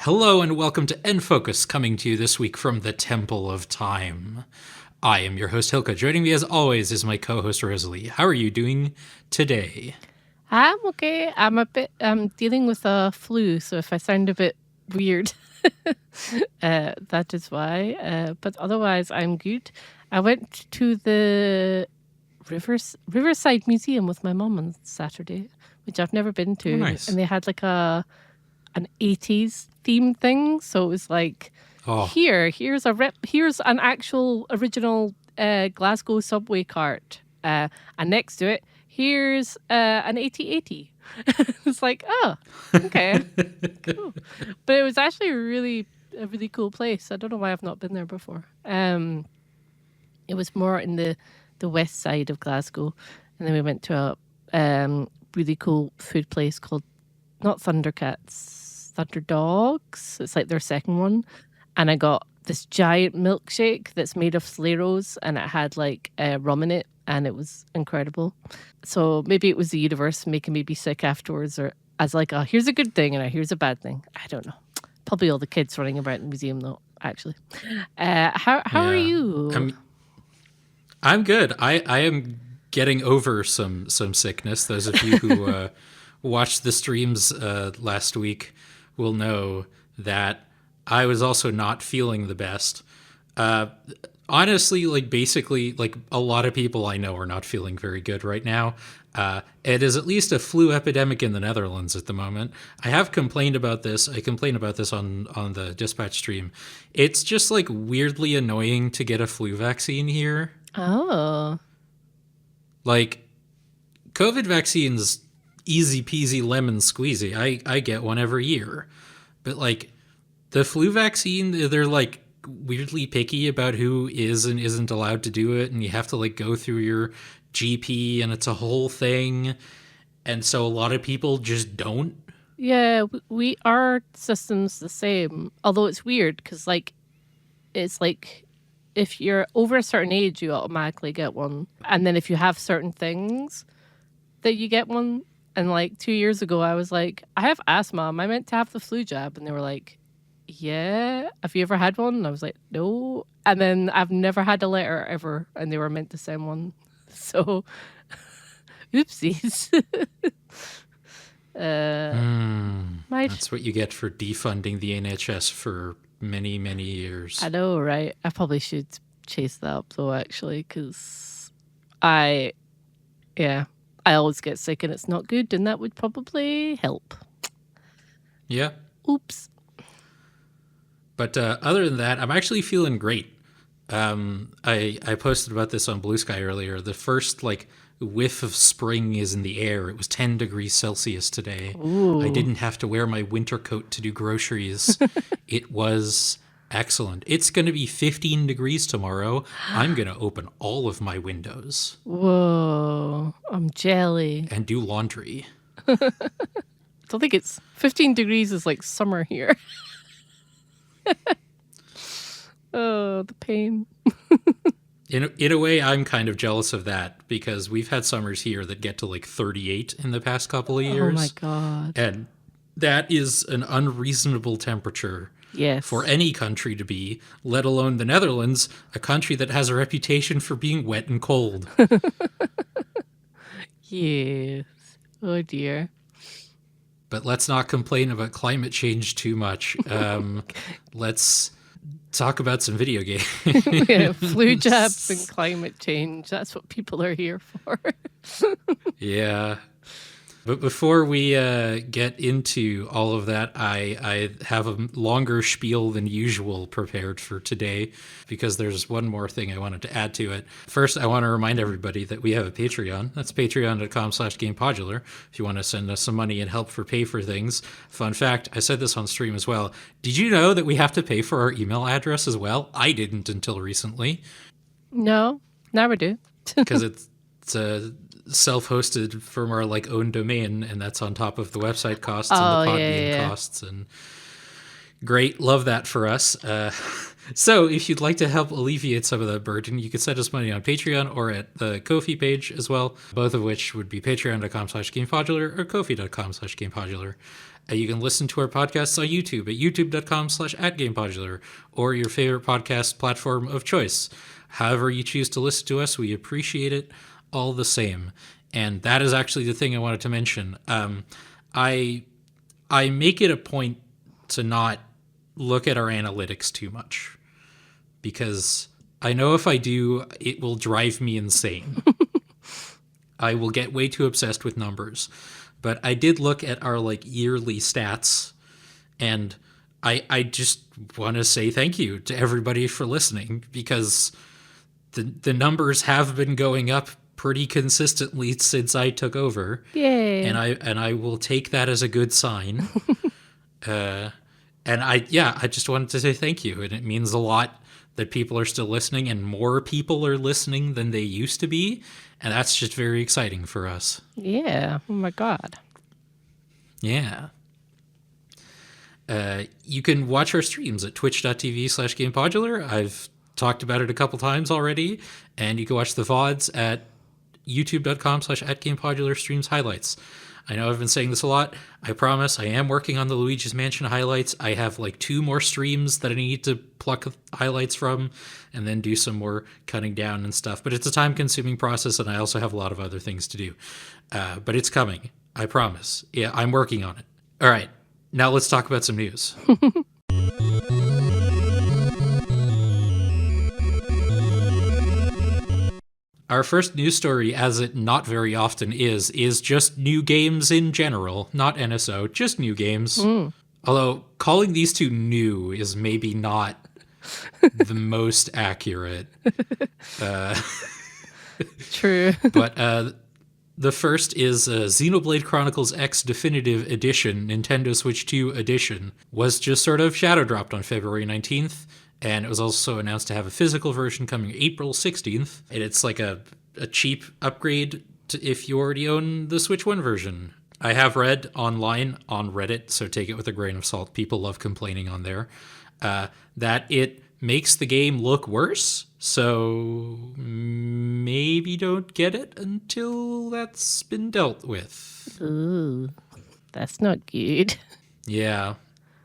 Hello and welcome to End Focus, coming to you this week from the Temple of Time. I am your host, Hilka. Joining me as always is my co-host, Rosalie. How are you doing today? I'm okay. I'm dealing with a flu, so if I sound a bit weird, that is why. But otherwise, I'm good. I went to the Riverside Museum with my mom on Saturday, which I've never been to. Oh, nice. And they had like an 80s theme thing. So it was like, Oh, here's an actual original Glasgow subway cart. And next to it, here's an 8080. It's like, oh, okay, cool. But it was actually a really cool place. I don't know why I've not been there before. It was more in the west side of Glasgow. And then we went to a really cool food place called, not Thundercats, Thunderdogs. It's like their second one. And I got this giant milkshake that's made of Slaros, and it had like rum in it, and it was incredible. So maybe it was the universe making me be sick afterwards, or as like, oh, here's a good thing and here's a bad thing. I don't know. Probably all the kids running about in the museum, though, actually. How are you? I'm good. I am getting over some sickness. Those of you who watched the streams last week will know that I was also not feeling the best. Honestly, basically, a lot of people I know are not feeling very good right now. It is at least a flu epidemic in the Netherlands at the moment. I have complained about this. I complained about this on the Dispatch stream. It's just weirdly annoying to get a flu vaccine here. Oh. COVID vaccines, easy peasy lemon squeezy. I get one every year. But the flu vaccine, they're weirdly picky about who is and isn't allowed to do it, and you have to go through your GP, and it's a whole thing. And so a lot of people just don't. Yeah, our system's the same. Although it's weird because it's like if you're over a certain age, you automatically get one, and then if you have certain things, that you get one. And 2 years ago, I was like, I have asthma. Am I meant to have the flu jab? And they were like, yeah. Have you ever had one? And I was like, no. And then I've never had a letter ever, and they were meant to send one. So, oopsies. That's what you get for defunding the NHS for many, many years. I know, right? I probably should chase that up, though, actually, because I always get sick and it's not good, and that would probably help. Yeah. Oops. But other than that, I'm actually feeling great. I posted about this on Blue Sky earlier. The first whiff of spring is in the air. It was 10 degrees Celsius today. Ooh. I didn't have to wear my winter coat to do groceries. It was excellent. It's going to be 15 degrees tomorrow. I'm going to open all of my windows. Whoa, I'm jelly. And do laundry. I don't think it's 15 degrees is like summer here. Oh, the pain. In a way, I'm kind of jealous of that because we've had summers here that get to 38 in the past couple of years. Oh my God. And that is an unreasonable temperature for any country to be, let alone the Netherlands, a country that has a reputation for being wet and cold. Yes. Oh dear. But let's not complain about climate change too much. Let's talk about some video games. Yeah, flu jabs and climate change. That's what people are here for. Yeah. But before we get into all of that, I have a longer spiel than usual prepared for today because there's one more thing I wanted to add to it. First, I want to remind everybody that we have a Patreon. That's patreon.com/gamepodular if you want to send us some money and help for pay for things. Fun fact, I said this on stream as well. Did you know that we have to pay for our email address as well? I didn't until recently. No, never do. Because it's a self-hosted from our own domain, and that's on top of the website costs and the Podbean costs and Great. Love that for us. So if you'd like to help alleviate some of that burden, you could send us money on Patreon or at the Ko-fi page as well, both of which would be patreon.com/gamepodular or ko-fi.com/gamepodular. You can listen to our podcasts on YouTube at youtube.com/@gamepodular or your favorite podcast platform of choice. However you choose to listen to us, we appreciate it all the same. And that is actually the thing I wanted to mention. I make it a point to not look at our analytics too much, because I know if I do, it will drive me insane. I will get way too obsessed with numbers. But I did look at our yearly stats, and I just want to say thank you to everybody for listening, because the numbers have been going up pretty consistently since I took over. Yay. And I will take that as a good sign. And I just wanted to say thank you. And it means a lot that people are still listening, and more people are listening than they used to be. And that's just very exciting for us. Yeah. Oh my God. Yeah. You can watch our streams at twitch.tv/gamepodular. I've talked about it a couple times already. And you can watch the VODs at youtube.com/@gamepodular streams highlights. I know I've been saying this a lot. I promise I am working on the Luigi's Mansion highlights. I have 2 more streams that I need to pluck highlights from and then do some more cutting down and stuff. But it's a time-consuming process, and I also have a lot of other things to do. But it's coming. I promise. Yeah, I'm working on it. All right. Now let's talk about some news. Our first news story, as it not very often is just new games in general, not NSO, just new games. Although calling these two new is maybe not the most accurate. True. But the first is Xenoblade Chronicles X Definitive Edition, Nintendo Switch 2 Edition, was just sort of shadow dropped on February 19th. And it was also announced to have a physical version coming April 16th. And it's a cheap upgrade to if you already own the Switch 1 version. I have read online on Reddit, so take it with a grain of salt. People love complaining on there. That it makes the game look worse. So maybe don't get it until that's been dealt with. Ooh, that's not good. Yeah.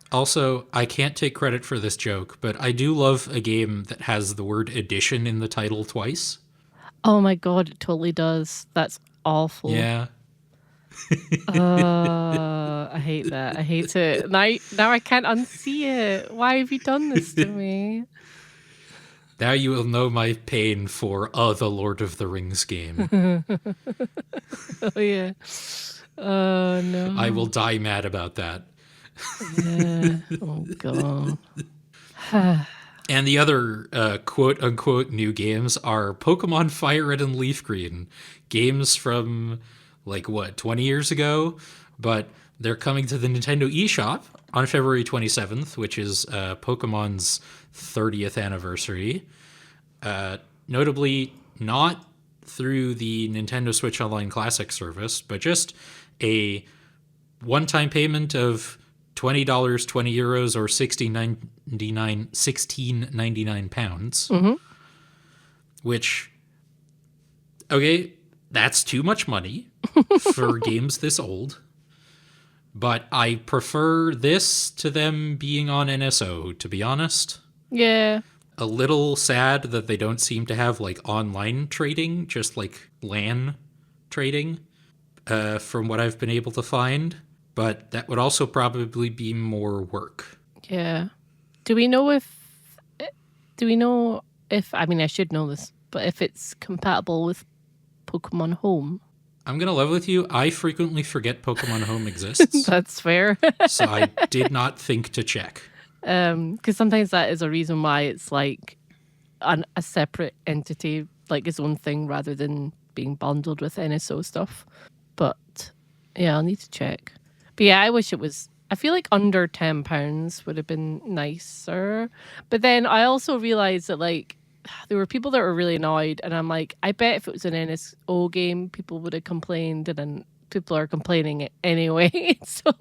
Also, I can't take credit for this joke, but I do love a game that has the word edition in the title twice. Oh my God, it totally does. That's awful. Yeah. I hate that. I hate it. Now I can't unsee it. Why have you done this to me? Now you will know my pain for the Lord of the Rings game. Oh yeah. Oh no. I will die mad about that. Yeah. Oh God. And the other quote-unquote new games are Pokemon Fire Red and Leaf Green. Games from, 20 years ago? But they're coming to the Nintendo eShop on February 27th, which is Pokemon's 30th anniversary. Notably, not through the Nintendo Switch Online Classic service, but just a one-time payment of $20, 20 euros, or £16.99 pounds. Mm-hmm. Which, okay, that's too much money for games this old. But I prefer this to them being on NSO, to be honest. Yeah. A little sad that they don't seem to have online trading, just LAN trading, from what I've been able to find. But that would also probably be more work. Yeah. Do we know if I mean, I should know this, but if it's compatible with Pokemon Home? I'm going to level with you. I frequently forget Pokemon Home exists. That's fair. So I did not think to check. Because sometimes that is a reason why it's a separate entity, its own thing, rather than being bundled with NSO stuff. But yeah, I'll need to check. But yeah, I wish it was. I feel like under £10 would have been nicer. But then I also realized that there were people that were really annoyed, and I'm like, I bet if it was an NSO game, people would have complained, and then people are complaining it anyway. So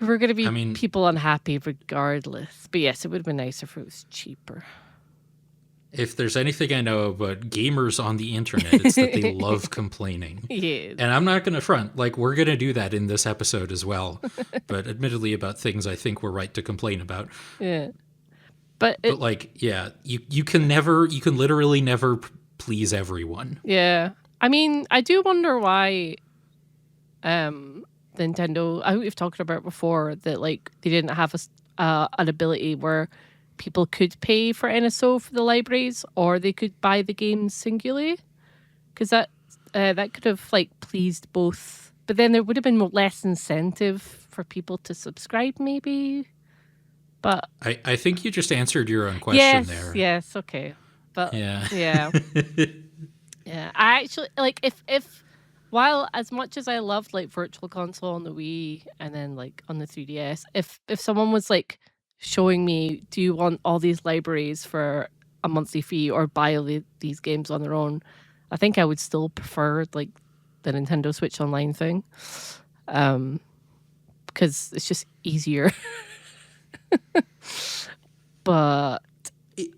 We're going to be I mean, people unhappy regardless. But yes, it would have been nicer if it was cheaper. if there's anything I know about gamers on the internet, it's that they love complaining. Yes. And I'm not going to front. Like, we're going to do that in this episode as well. But admittedly about things I think we're right to complain about. Yeah. But like, yeah, you can literally never please everyone. Yeah. I mean, I do wonder why Nintendo, we've talked about before that like they didn't have an ability where people could pay for NSO for the libraries, or they could buy the games singly, because that could have like pleased both. But then there would have been less incentive for people to subscribe, maybe. But I think you just answered your own question there. Yes, okay. But yeah. Yeah. I actually like if while as much as I loved like Virtual Console on the Wii and then like on the 3DS, if someone was like showing me, do you want all these libraries for a monthly fee or buy these games on their own, I think I would still prefer like the Nintendo Switch Online thing, because it's just easier. But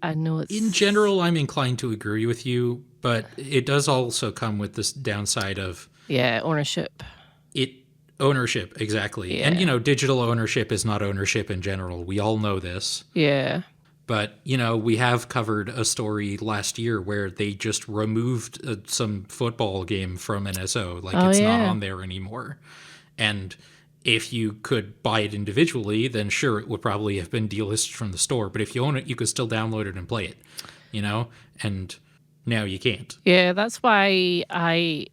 I know it's... In general, I'm inclined to agree with you, but it does also come with this downside of... ownership. Ownership, exactly. Yeah. And, digital ownership is not ownership in general. We all know this. Yeah. But, we have covered a story last year where they just removed some football game from NSO. Like, it's not on there anymore. And if you could buy it individually, then sure, it would probably have been delisted from the store. But if you own it, you could still download it and play it, And now you can't. Yeah, that's why I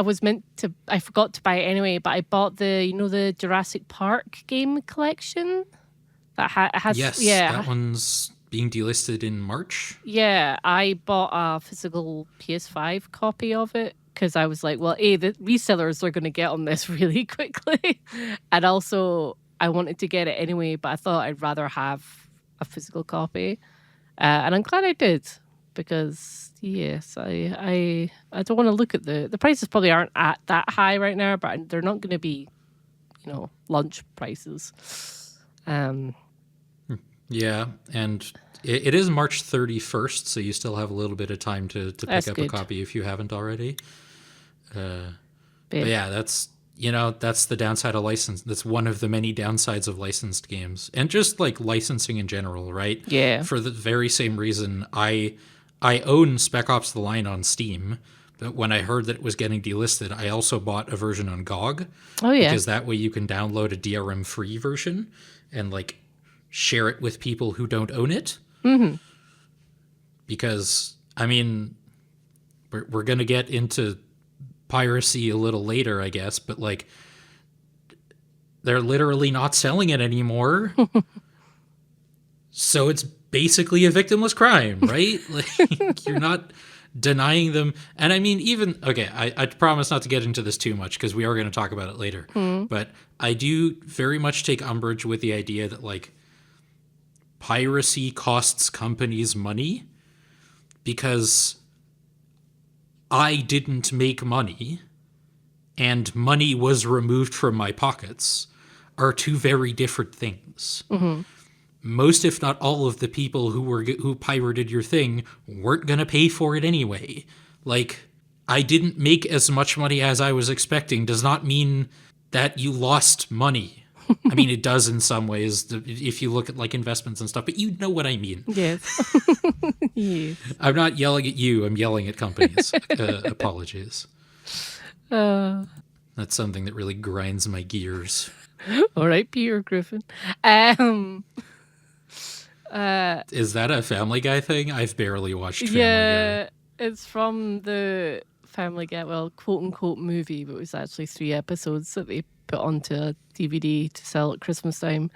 was meant to... I forgot to buy it anyway, but I bought the Jurassic Park game collection that has... Yes, that one's being delisted in March. Yeah, I bought a physical PS5 copy of it because I was like, well, the resellers are going to get on this really quickly. And also, I wanted to get it anyway, but I thought I'd rather have a physical copy. And I'm glad I did, because, yes, I don't want to look at the prices probably aren't at that high right now, but they're not going to be, lunch prices. Yeah, and it is March 31st, so you still have a little bit of time to pick up a copy if you haven't already. But yeah, that's the downside of license. That's one of the many downsides of licensed games, and just like licensing in general, right? Yeah. For the very same reason, I own Spec Ops: The Line on Steam, but when I heard that it was getting delisted, I also bought a version on GOG. Oh yeah. Because that way you can download a DRM free version and like share it with people who don't own it. Mm-hmm. Because we're gonna get into piracy a little later, I guess, but like they're literally not selling it anymore. So it's basically a victimless crime, right? Like, you're not denying them. And I promise not to get into this too much because we are going to talk about it later. But I do very much take umbrage with the idea that like piracy costs companies money, because I didn't make money and money was removed from my pockets are two very different things. Mm-hmm. Most, if not all, of the people who pirated your thing weren't going to pay for it anyway. Like, I didn't make as much money as I was expecting does not mean that you lost money. I mean, it does in some ways if you look at like investments and stuff, but you know what I mean. Yes. Yes. I'm not yelling at you. I'm yelling at companies. Apologies. That's something that really grinds my gears. All right, Peter Griffin. Is that a Family Guy thing? I've barely watched Family Guy. Yeah, it's from the Family Guy, well, quote-unquote movie, but it was actually 3 episodes that they put onto a DVD to sell at Christmas time.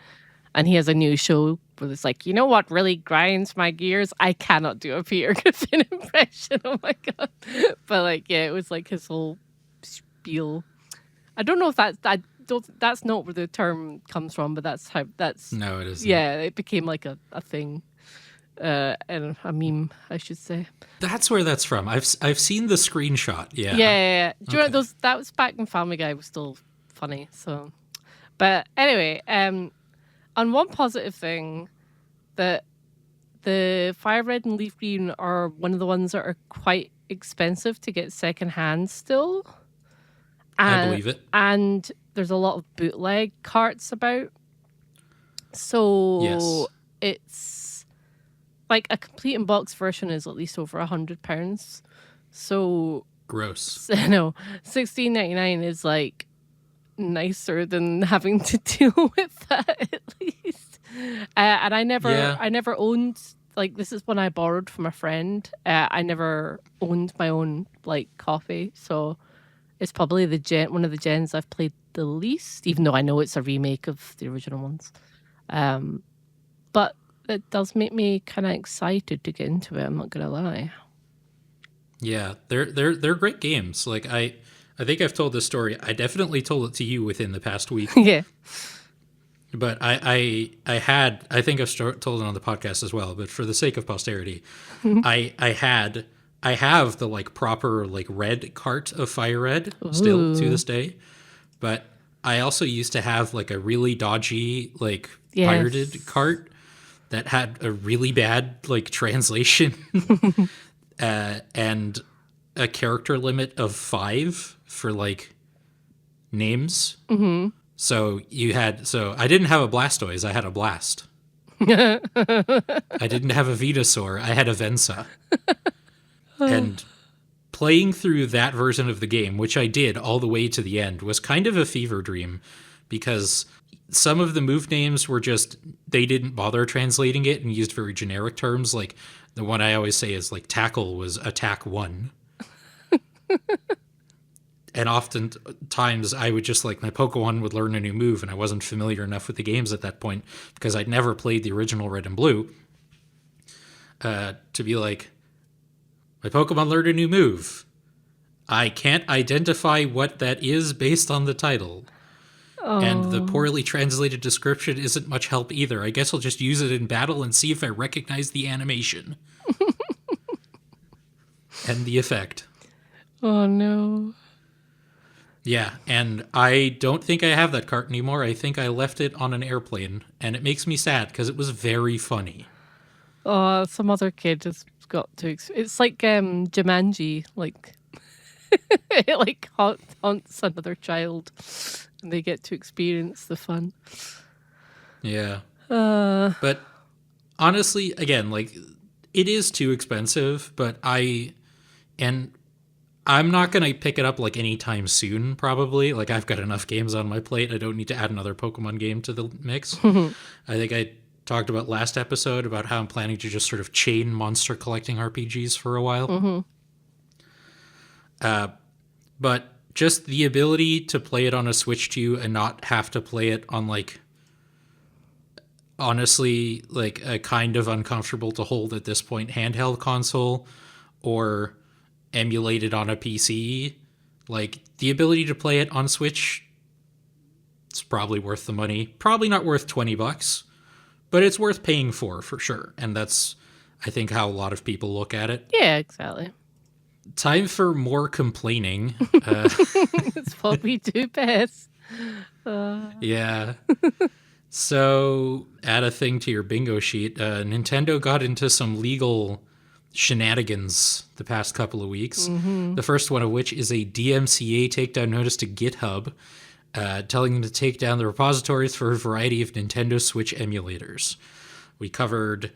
And he has a new show where it's like, you know what really grinds my gears? I cannot do a Peter Griffin impression. Oh my God. But like, yeah, it was like his whole spiel. I don't know if that's not where the term comes from, but No, it isn't. Yeah, it became like a thing. And a meme, I should say. That's where that's from. I've seen the screenshot. Yeah. Yeah. Do you know that was back when Family Guy was still funny, so... But anyway, on one positive thing, that the Fire Red and Leaf Green are one of the ones that are quite expensive to get secondhand still. I believe it. And there's a lot of bootleg carts about. So Yes. it's like a complete in box version is at least over £100. So Gross. no, $16.99 is like nicer than having to deal with that at least. And I never owned, like, this is when I borrowed from a friend. I never owned my own like copy, so it's probably one of the gens I've played the least, even though I know it's a remake of the original ones. But it does make me kind of excited to get into it. I'm not gonna lie. Yeah, they're great games. Like I think I've told this story. I definitely told it to you within the past week. Yeah. But I think I've told it on the podcast as well. But for the sake of posterity, I have the like proper like red cart of Fire Red still to this day. But I also used to have like a really dodgy like pirated cart that had a really bad like translation and a character limit of 5 for like names. Mm-hmm. So I didn't have a Blastoise, I had a Blast. I didn't have a Venusaur, I had a Vensa. And playing through that version of the game, which I did all the way to the end, was kind of a fever dream because some of the move names were just, they didn't bother translating it and used very generic terms. Like the one I always say is like tackle was attack 1. And oftentimes I would just like my Pokemon would learn a new move and I wasn't familiar enough with the games at that point because I'd never played the original Red and Blue to be like, my Pokemon learned a new move. I can't identify what that is based on the title. Oh. And the poorly translated description isn't much help either. I guess I'll just use it in battle and see if I recognize the animation. And the effect. Oh, no. Yeah, and I don't think I have that cart anymore. I think I left it on an airplane, and it makes me sad because it was very funny. Oh, some other kid has got to... It's like Jumanji, like... it like haunts another child, and they get to experience the fun. Yeah. But honestly, again, like, it is too expensive, but I'm not going to pick it up like anytime soon, probably. Like, I've got enough games on my plate. I don't need to add another Pokemon game to the mix. I think I talked about last episode about how I'm planning to just sort of chain monster collecting RPGs for a while. Mm-hmm. But just the ability to play it on a Switch 2 and not have to play it on, like, honestly, like a kind of uncomfortable to hold at this point handheld console or emulated on a PC, like the ability to play it on Switch, it's probably worth the money. Probably not worth $20, but it's worth paying for sure. And that's, I think, how a lot of people look at it. Yeah, exactly. Time for more complaining. It's what we do best. Yeah. So, add a thing to your bingo sheet. Nintendo got into some legal shenanigans the past couple of weeks. Mm-hmm. The first one of which is a DMCA takedown notice to GitHub, telling them to take down the repositories for a variety of Nintendo Switch emulators. We covered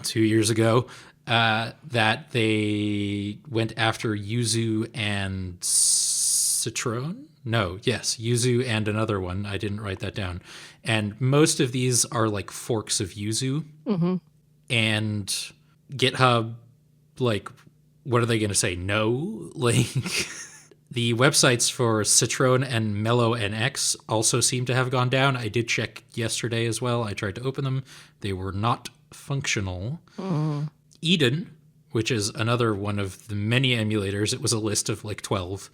2 years ago that they went after Yuzu and Citron? No, yes, Yuzu and another one. I didn't write that down. And most of these are like forks of Yuzu. Mm-hmm. And GitHub, like, what are they going to say? No? Like, the websites for Citron and Mellow NX also seem to have gone down. I did check yesterday as well. I tried to open them. They were not functional. Eden, which is another one of the many emulators, it was a list of like 12,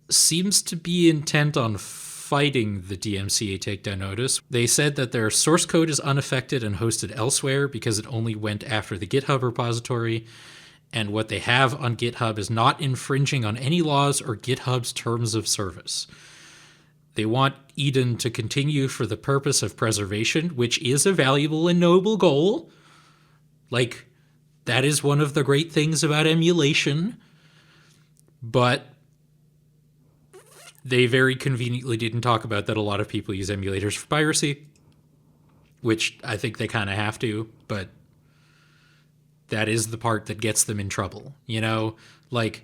seems to be intent on fighting the DMCA takedown notice. They said that their source code is unaffected and hosted elsewhere because it only went after the GitHub repository, and what they have on GitHub is not infringing on any laws or GitHub's terms of service. They want Eden to continue for the purpose of preservation, which is a valuable and noble goal. Like, that is one of the great things about emulation. But they very conveniently didn't talk about that a lot of people use emulators for piracy, which I think they kind of have to, but that is the part that gets them in trouble, you know? Like,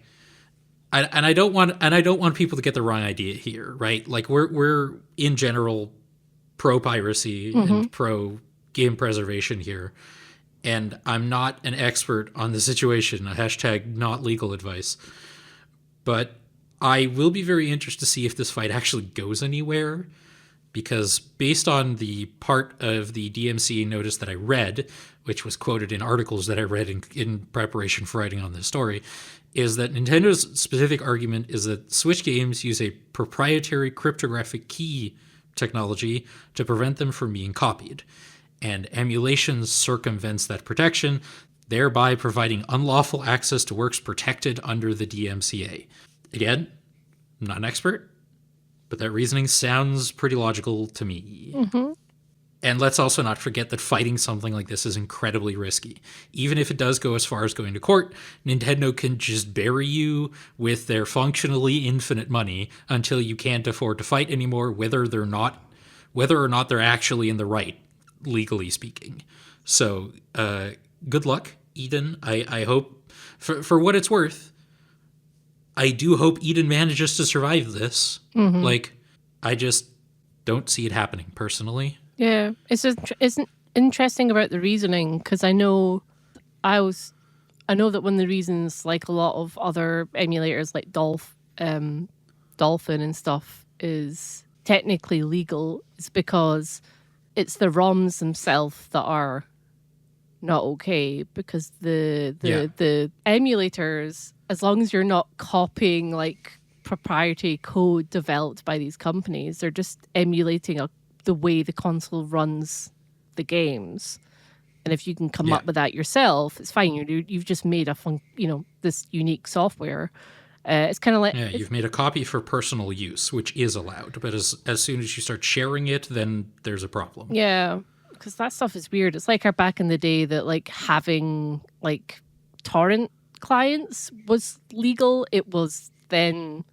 I don't want people to get the wrong idea here, right? Like, we're in general pro piracy and pro game preservation here, and I'm not an expert on the situation. Hashtag not legal advice, but I will be very interested to see if this fight actually goes anywhere, because based on the part of the DMCA notice that I read, which was quoted in articles that I read in preparation for writing on this story, is that Nintendo's specific argument is that Switch games use a proprietary cryptographic key technology to prevent them from being copied, and emulation circumvents that protection, thereby providing unlawful access to works protected under the DMCA. Again, I'm not an expert, but that reasoning sounds pretty logical to me. And let's also not forget that fighting something like this is incredibly risky. Even if it does go as far as going to court, Nintendo can just bury you with their functionally infinite money until you can't afford to fight anymore, whether or not they're actually in the right, legally speaking. So, good luck, Eden. I hope, for what it's worth, I do hope Eden manages to survive this. Like, I just don't see it happening, personally. Yeah, it's interesting about the reasoning, because I know that one of the reasons, like a lot of other emulators like Dolphin and stuff, is technically legal, is because it's the ROMs themselves that are not okay, because the emulators, as long as you're not copying like proprietary code developed by these companies, they're just emulating the way the console runs the games. And if you can come up with that yourself, it's fine. You've just made this unique software. It's kind of like you've made a copy for personal use, which is allowed. But as soon as you start sharing it, then there's a problem. Yeah, because that stuff is weird. It's like back in the day that like having like torrent clients was legal. It was then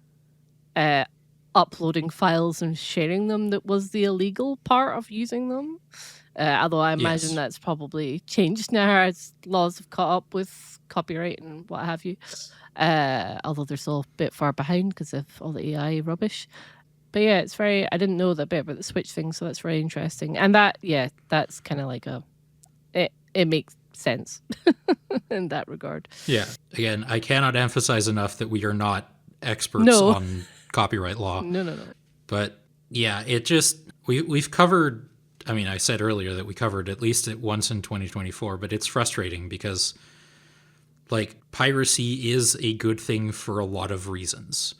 uploading files and sharing them that was the illegal part of using them. Although I imagine that's probably changed now as laws have caught up with copyright and what have you. Although they're still a bit far behind because of all the AI rubbish. But yeah, it's very, I didn't know that bit about the Switch thing, so that's very interesting. And that's kind of like it makes sense in that regard. Yeah. Again, I cannot emphasize enough that we are not experts on copyright law. No. But yeah, it just, we've covered, I mean, I said earlier that we covered at least it once in 2024, but it's frustrating because like piracy is a good thing for a lot of reasons,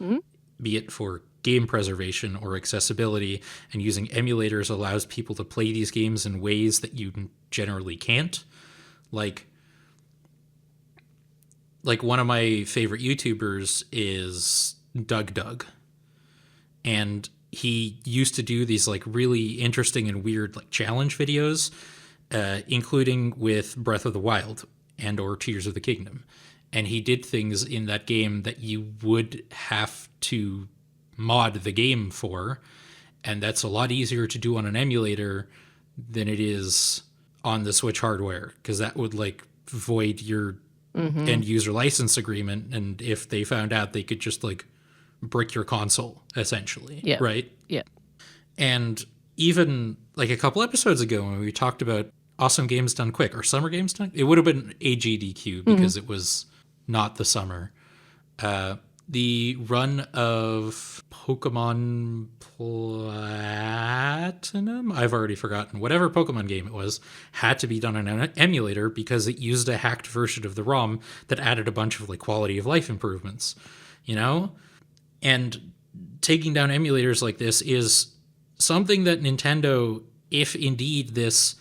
be it for game preservation or accessibility, and using emulators allows people to play these games in ways that you generally can't. Like one of my favorite YouTubers is Doug. And he used to do these like really interesting and weird like challenge videos, including with Breath of the Wild and or Tears of the Kingdom. And he did things in that game that you would have to mod the game for. And that's a lot easier to do on an emulator than it is on the Switch hardware, because that would like void your end user license agreement. And if they found out, they could just like brick your console, essentially. Yeah. Right? Yeah. And even like a couple episodes ago when we talked about Awesome Games Done Quick or Summer Games Done, it would have been AGDQ because it was not the summer. The run of Pokemon Platinum, I've already forgotten, whatever Pokemon game it was, had to be done on an emulator because it used a hacked version of the ROM that added a bunch of like quality of life improvements, you know? And taking down emulators like this is something that Nintendo, if indeed this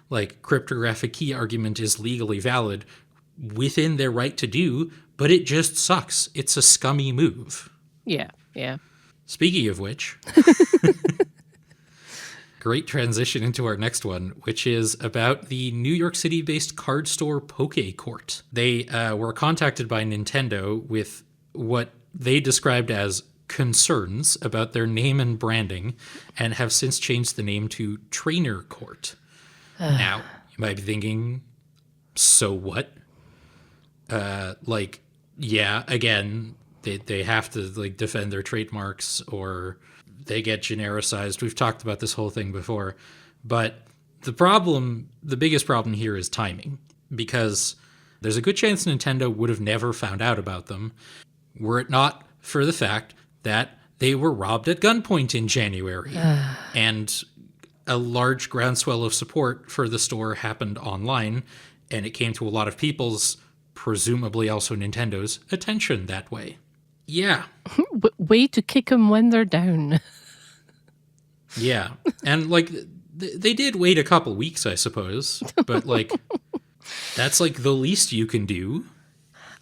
like cryptographic key argument is legally valid, within their right to do, but it just sucks. It's a scummy move. Yeah. Speaking of which, great transition into our next one, which is about the New York City-based card store PokeCourt. They were contacted by Nintendo with what they described as concerns about their name and branding, and have since changed the name to Trainer Court. Now, you might be thinking, so what? Yeah, again, they have to like defend their trademarks or they get genericized. We've talked about this whole thing before. But the biggest problem here is timing, because there's a good chance Nintendo would have never found out about them were it not for the fact that they were robbed at gunpoint in January. And a large groundswell of support for the store happened online, and it came to a lot of people's, presumably also Nintendo's, attention that way. Yeah. Way to kick them when they're down. Yeah. And, like, they did wait a couple weeks, I suppose. But, like, that's, like, the least you can do.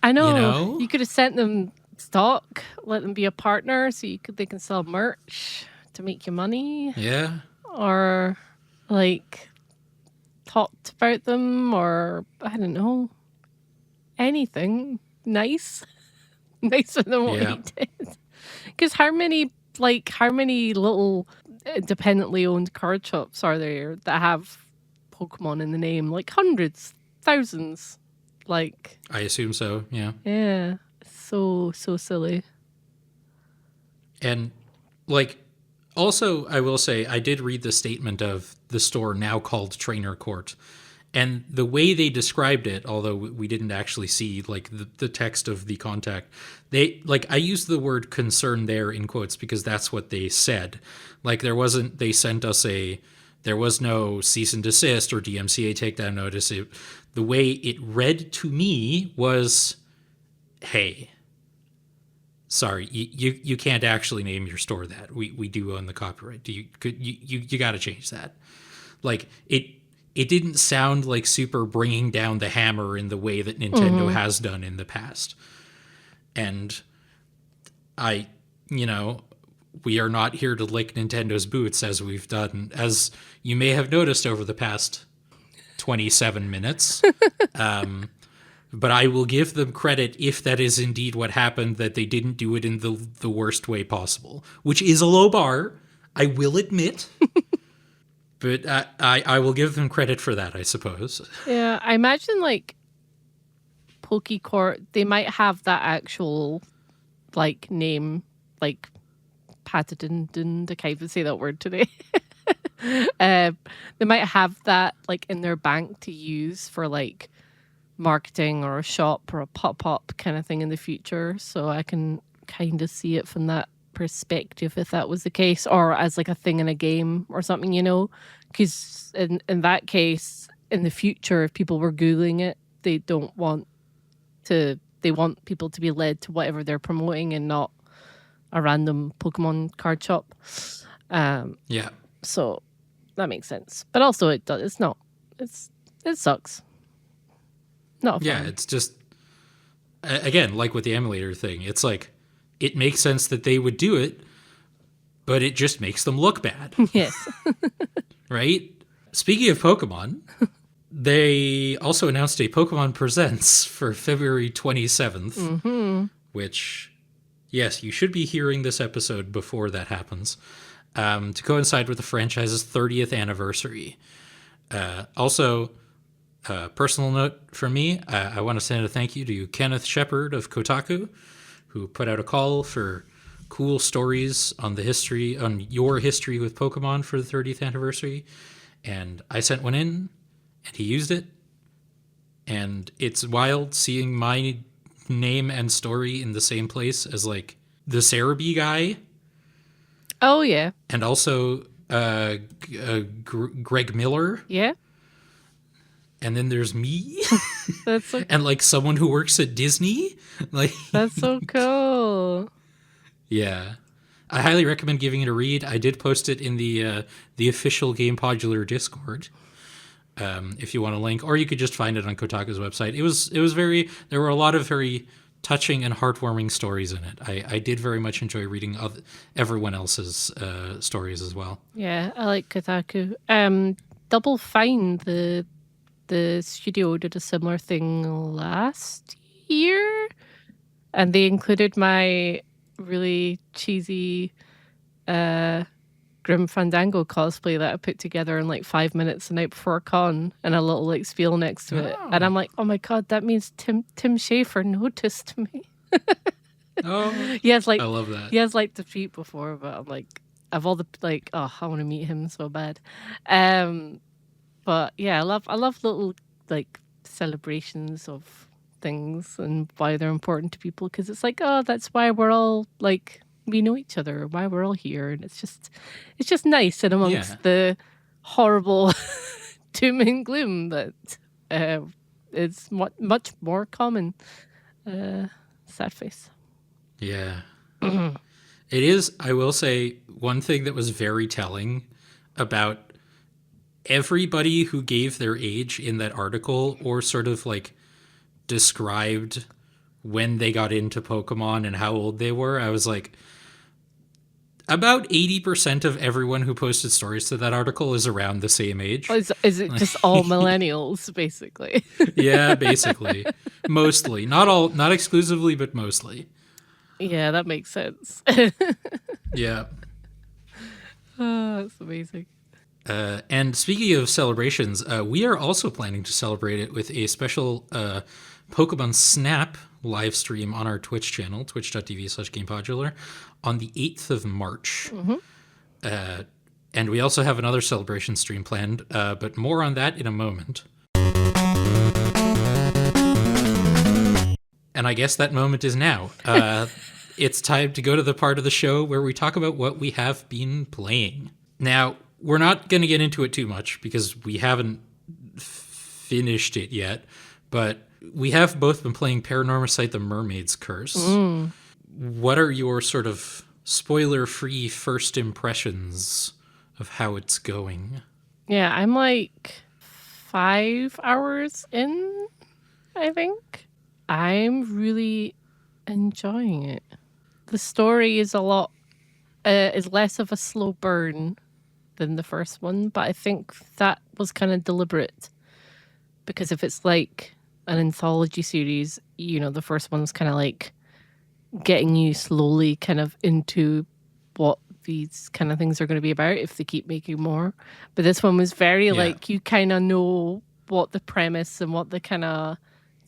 I know. You know? You could have sent them stock, let them be a partner so they can sell merch to make you money. Yeah. Or, like, talked about them, or, I don't know, anything nice. Nicer than what he did. Because how many little independently owned card shops are there that have Pokemon in the name? Like hundreds, thousands. Like, I assume so, yeah. Yeah. So silly. And, like, also, I will say, I did read the statement of the store now called Trainer Court. And the way they described it, although we didn't actually see like the text of the contact, I used the word concern there in quotes because that's what they said. Like there was no cease and desist or DMCA takedown notice. The way it read to me was, hey, sorry, you can't actually name your store that. We do own the copyright. You got to change that. Like it didn't sound like super bringing down the hammer in the way that Nintendo has done in the past. And we are not here to lick Nintendo's boots as we've done, as you may have noticed over the past 27 minutes. But I will give them credit if that is indeed what happened, that they didn't do it in the worst way possible, which is a low bar, I will admit. But I will give them credit for that, I suppose. Yeah, I imagine, like, PokeCourt, they might have that actual, like, name, like, patented, I can't even say that word today. They might have that, like, in their bank to use for, like, marketing or a shop or a pop-up kind of thing in the future. So I can kind of see it from that perspective if that was the case, or as like a thing in a game or something, because in that case in the future if people were Googling it, they want people to be led to whatever they're promoting and not a random Pokemon card shop. Yeah, so that makes sense, but also it sucks. Not fun. Yeah, it's just again, like with the emulator thing, it's like it makes sense that they would do it, but it just makes them look bad. Yes. Right? Speaking of Pokemon, they also announced a Pokemon Presents for February 27th, which, yes, you should be hearing this episode before that happens, to coincide with the franchise's 30th anniversary. Also, personal note from me, I want to send a thank you to Kenneth Shepard of Kotaku, who put out a call for cool stories on your history with Pokemon for the 30th anniversary. And I sent one in, and he used it. And it's wild seeing my name and story in the same place as, like, the Cerebi guy. Oh, yeah. And also Greg Miller. Yeah. And then there's me. That's so and like someone who works at Disney. Like that's so cool. Yeah. I highly recommend giving it a read. I did post it in the official Game Podular Discord. If you want a link, or you could just find it on Kotaku's website. There were a lot of very touching and heartwarming stories in it. I did very much enjoy reading everyone else's stories as well. Yeah, I like Kotaku. Double Fine, the studio, did a similar thing last year, and they included my really cheesy Grim Fandango cosplay that I put together in like 5 minutes the night before con, and a little like spiel next to it. And I'm like, oh my god, that means Tim Schafer noticed me. Oh, He has like I love that. He has like the tweet before, but I'm like, of all the like, oh, I want to meet him so bad. But yeah, I love little like celebrations of things and why they're important to people, because it's like, oh, that's why we're all like, we know each other, why we're all here, and it's just nice and amongst the horrible doom and gloom that is much more common. Sad face. Yeah. It is, I will say, one thing that was very telling about everybody who gave their age in that article, or sort of like described when they got into Pokemon and how old they were. I was like, about 80% of everyone who posted stories to that article is around the same age. Is it just all millennials, basically? Yeah, basically. Mostly. Not exclusively, but mostly. Yeah, that makes sense. Yeah. Oh, that's amazing. And speaking of celebrations, we are also planning to celebrate it with a special Pokemon Snap live stream on our Twitch channel, twitch.tv/GamePodular, on the 8th of March. And we also have another celebration stream planned, but more on that in a moment. And I guess that moment is now. It's time to go to the part of the show where we talk about what we have been playing. Now, we're not going to get into it too much because we haven't finished it yet, but we have both been playing Paranormasight: The Mermaid's Curse. What are your sort of spoiler-free first impressions of how it's going? Yeah, I'm like 5 hours in, I think. I'm really enjoying it. The story is is less of a slow burn than the first one, but I think that was kind of deliberate, because if it's like an anthology series, you know, the first one's kind of like getting you slowly kind of into what these kind of things are going to be about if they keep making more. But this one was very like, you kind of know what the premise and what the kind of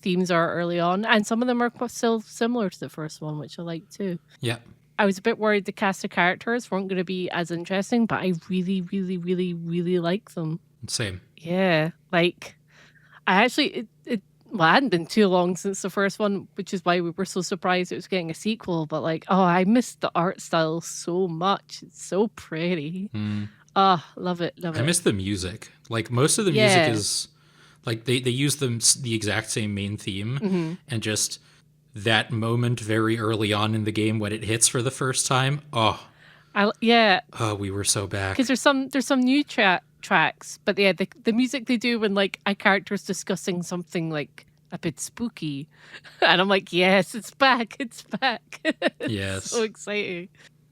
themes are early on, and some of them are still similar to the first one, which I like too. Yeah. I was a bit worried the cast of characters weren't going to be as interesting, but I really, really, really, really like them. Same. Yeah, like I actually it hadn't been too long since the first one, which is why we were so surprised it was getting a sequel. But like, oh, I missed the art style so much. It's so pretty. Love it, love it. I miss the music. Like, most of the music is like they use the exact same main theme, and just that moment very early on in the game when it hits for the first time. We were so back. Because there's some new tracks, but yeah, the music they do when like a character's discussing something like a bit spooky, and I'm like, yes, it's back. Yes. So exciting.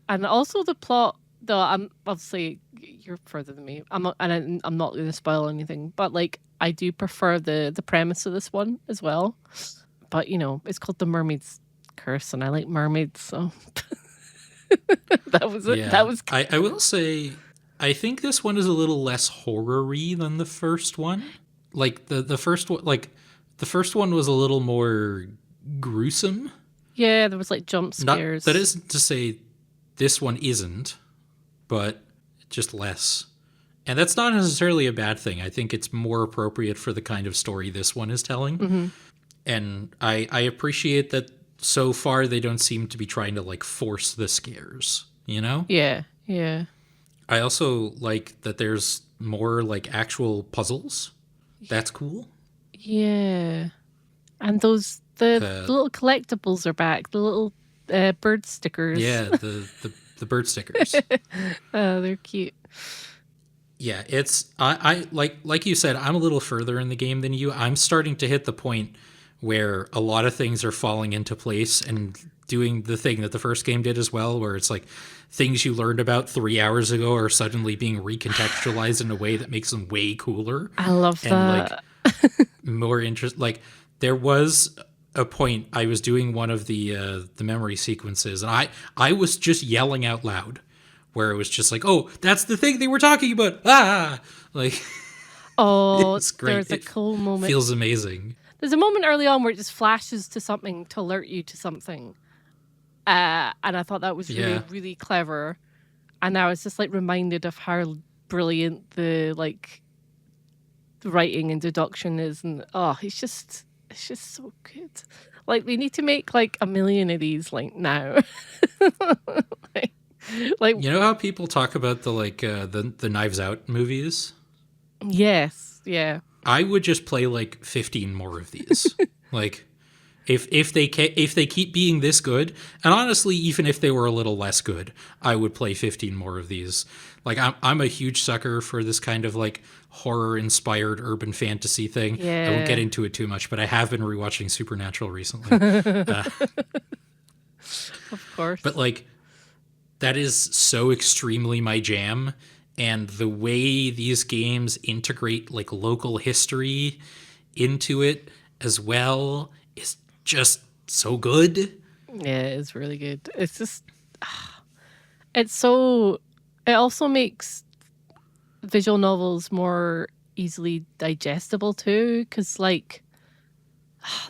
And also the plot, though, I'm obviously, you're further than me. I'm not going to spoil anything, but like I do prefer the premise of this one as well. But you know, it's called The Mermaid's Curse, and I like mermaids, so that was it. Yeah. That was. I will say, I think this one is a little less horror-y than the first one. Like the first one was a little more gruesome. Yeah, there was like jump scares. That isn't to say this one isn't, but just less. And that's not necessarily a bad thing. I think it's more appropriate for the kind of story this one is telling. And I appreciate that so far they don't seem to be trying to like force the scares, you know? Yeah. I also like that there's more like actual puzzles. That's cool. Yeah. And the little collectibles are back. The little bird stickers. Yeah, the bird stickers. Oh, they're cute. Yeah, it's I like you said, I'm a little further in the game than you. I'm starting to hit the point where a lot of things are falling into place and doing the thing that the first game did as well, where it's like things you learned about 3 hours ago are suddenly being recontextualized in a way that makes them way cooler I love and like that. more interest. Like there was a point I was doing one of the memory sequences, and I was just yelling out loud, where it was just like, oh, that's the thing they were talking about. Ah, like Oh, it's great. there's a It cool moment. feels amazing. There's a moment early on where it just flashes to something to alert you to something. And I thought that was really, Yeah. really clever. And I was just like reminded of how brilliant the like writing and deduction is, and it's just so good. Like they need to make like 1 million of these like now. like You know how people talk about the the Knives Out movies? yes, yeah. I would just play like 15 more of these. Like if they keep being this good, and honestly, even if they were a little less good, I would play 15 more of these. Like I'm a huge sucker for this kind of like horror inspired urban fantasy thing. I won't get Yeah. into it too much, but I have been rewatching Supernatural recently. Of course. But like that is so extremely my jam, and the way these games integrate like local history into it as well is just so good. Yeah, it's really good. It's just it's so it also makes visual novels more easily digestible too, because like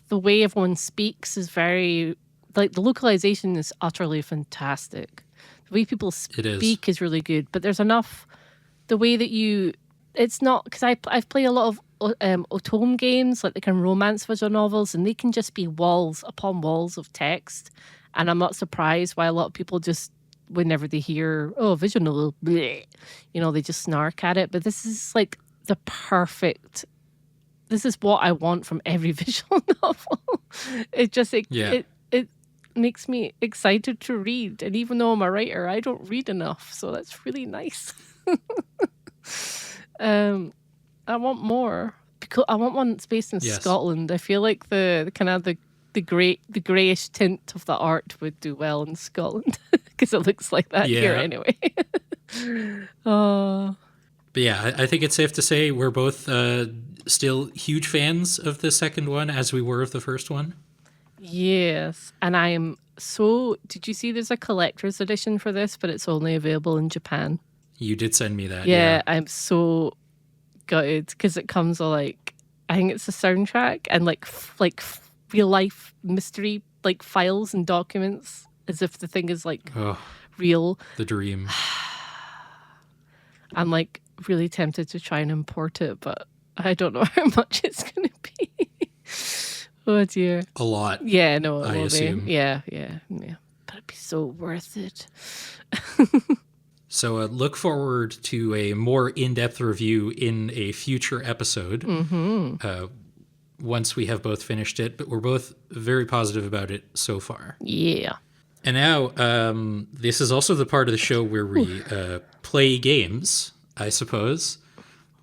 the way everyone speaks is very like the localization is utterly fantastic. The way people It is. speak is really good, but there's enough the way that you it's not because I've played a lot of otome games like they can romance visual novels, and they can just be walls upon walls of text, and I'm not surprised why a lot of people just whenever they hear visual novel bleh, they just snark at it. But this is like the perfect this is what I want from every visual novel. It just Yeah. it makes me excited to read, and even though I'm a writer, I don't read enough, so that's really nice. I want more because I want one that's based in Yes. Scotland. I feel like the kind of the greyish tint of the art would do well in Scotland because it looks like that here Yeah. anyway. Oh But yeah, I think it's safe to say we're both still huge fans of the second one, as we were of the first one. yes, and I'm so. Did you see? There's a collector's edition for this, but it's only available in Japan. You did send me that. Yeah, Yeah. I'm so gutted because it comes with like I think it's a soundtrack and like real life mystery like files and documents as if the thing is like Oh, real. the dream. I'm like really tempted to try and import it, but I don't know how much it's gonna be. Oh dear. A lot. Yeah, no, it I will assume. be. Yeah. But it'd be so worth it. So look forward to a more in-depth review in a future episode once we have both finished it. But we're both very positive about it so far. Yeah. And now this is also the part of the show where we play games, I suppose,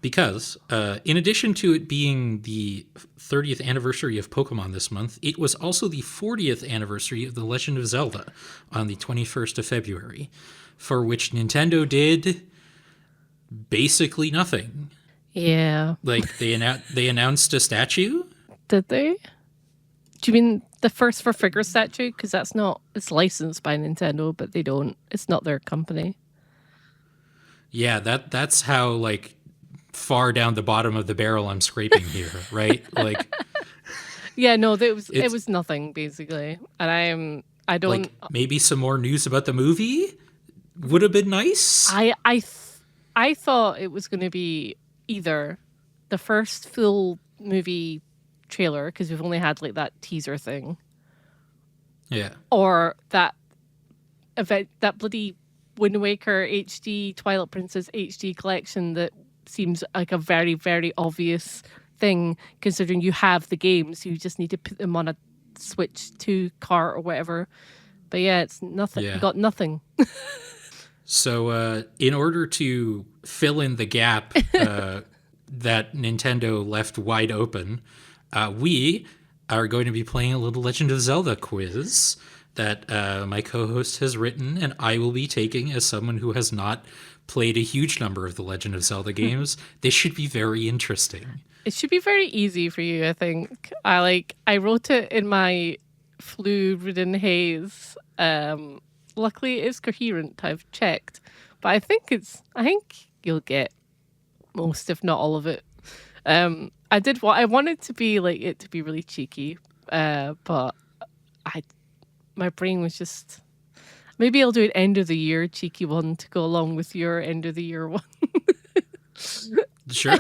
because in addition to it being the 30th anniversary of Pokemon this month, it was also the 40th anniversary of The Legend of Zelda on the 21st of February, for which Nintendo did basically nothing. Yeah. Like they announced a statue. Did they? Do you mean the first for figure statue? Because it's licensed by Nintendo, but they don't. It's not their company. Yeah, that's how like far down the bottom of the barrel I'm scraping here, right? Like Yeah, no, it was It's- nothing basically, and I don't. like maybe some more news about the movie would have been nice. I thought it was going to be either the first full movie trailer because we've only had like that teaser thing, Yeah. or that event, that bloody Wind Waker HD Twilight Princess HD collection that seems like a very, very obvious thing considering you have the games, you just need to put them on a Switch 2 cart or whatever. But yeah, it's nothing. Yeah. Got nothing. So in order to fill in the gap that Nintendo left wide open, we are going to be playing a little Legend of Zelda quiz that my co-host has written, and I will be taking as someone who has not played a huge number of the Legend of Zelda games. This should be very interesting. It should be very easy for you, I think. I wrote it in my flu-ridden haze. Luckily, it's coherent. I've checked, but I think you'll get most, if not all of it. I wanted to be it to be really cheeky, but my brain was just, maybe I'll do an end of the year cheeky one to go along with your end of the year one. Sure.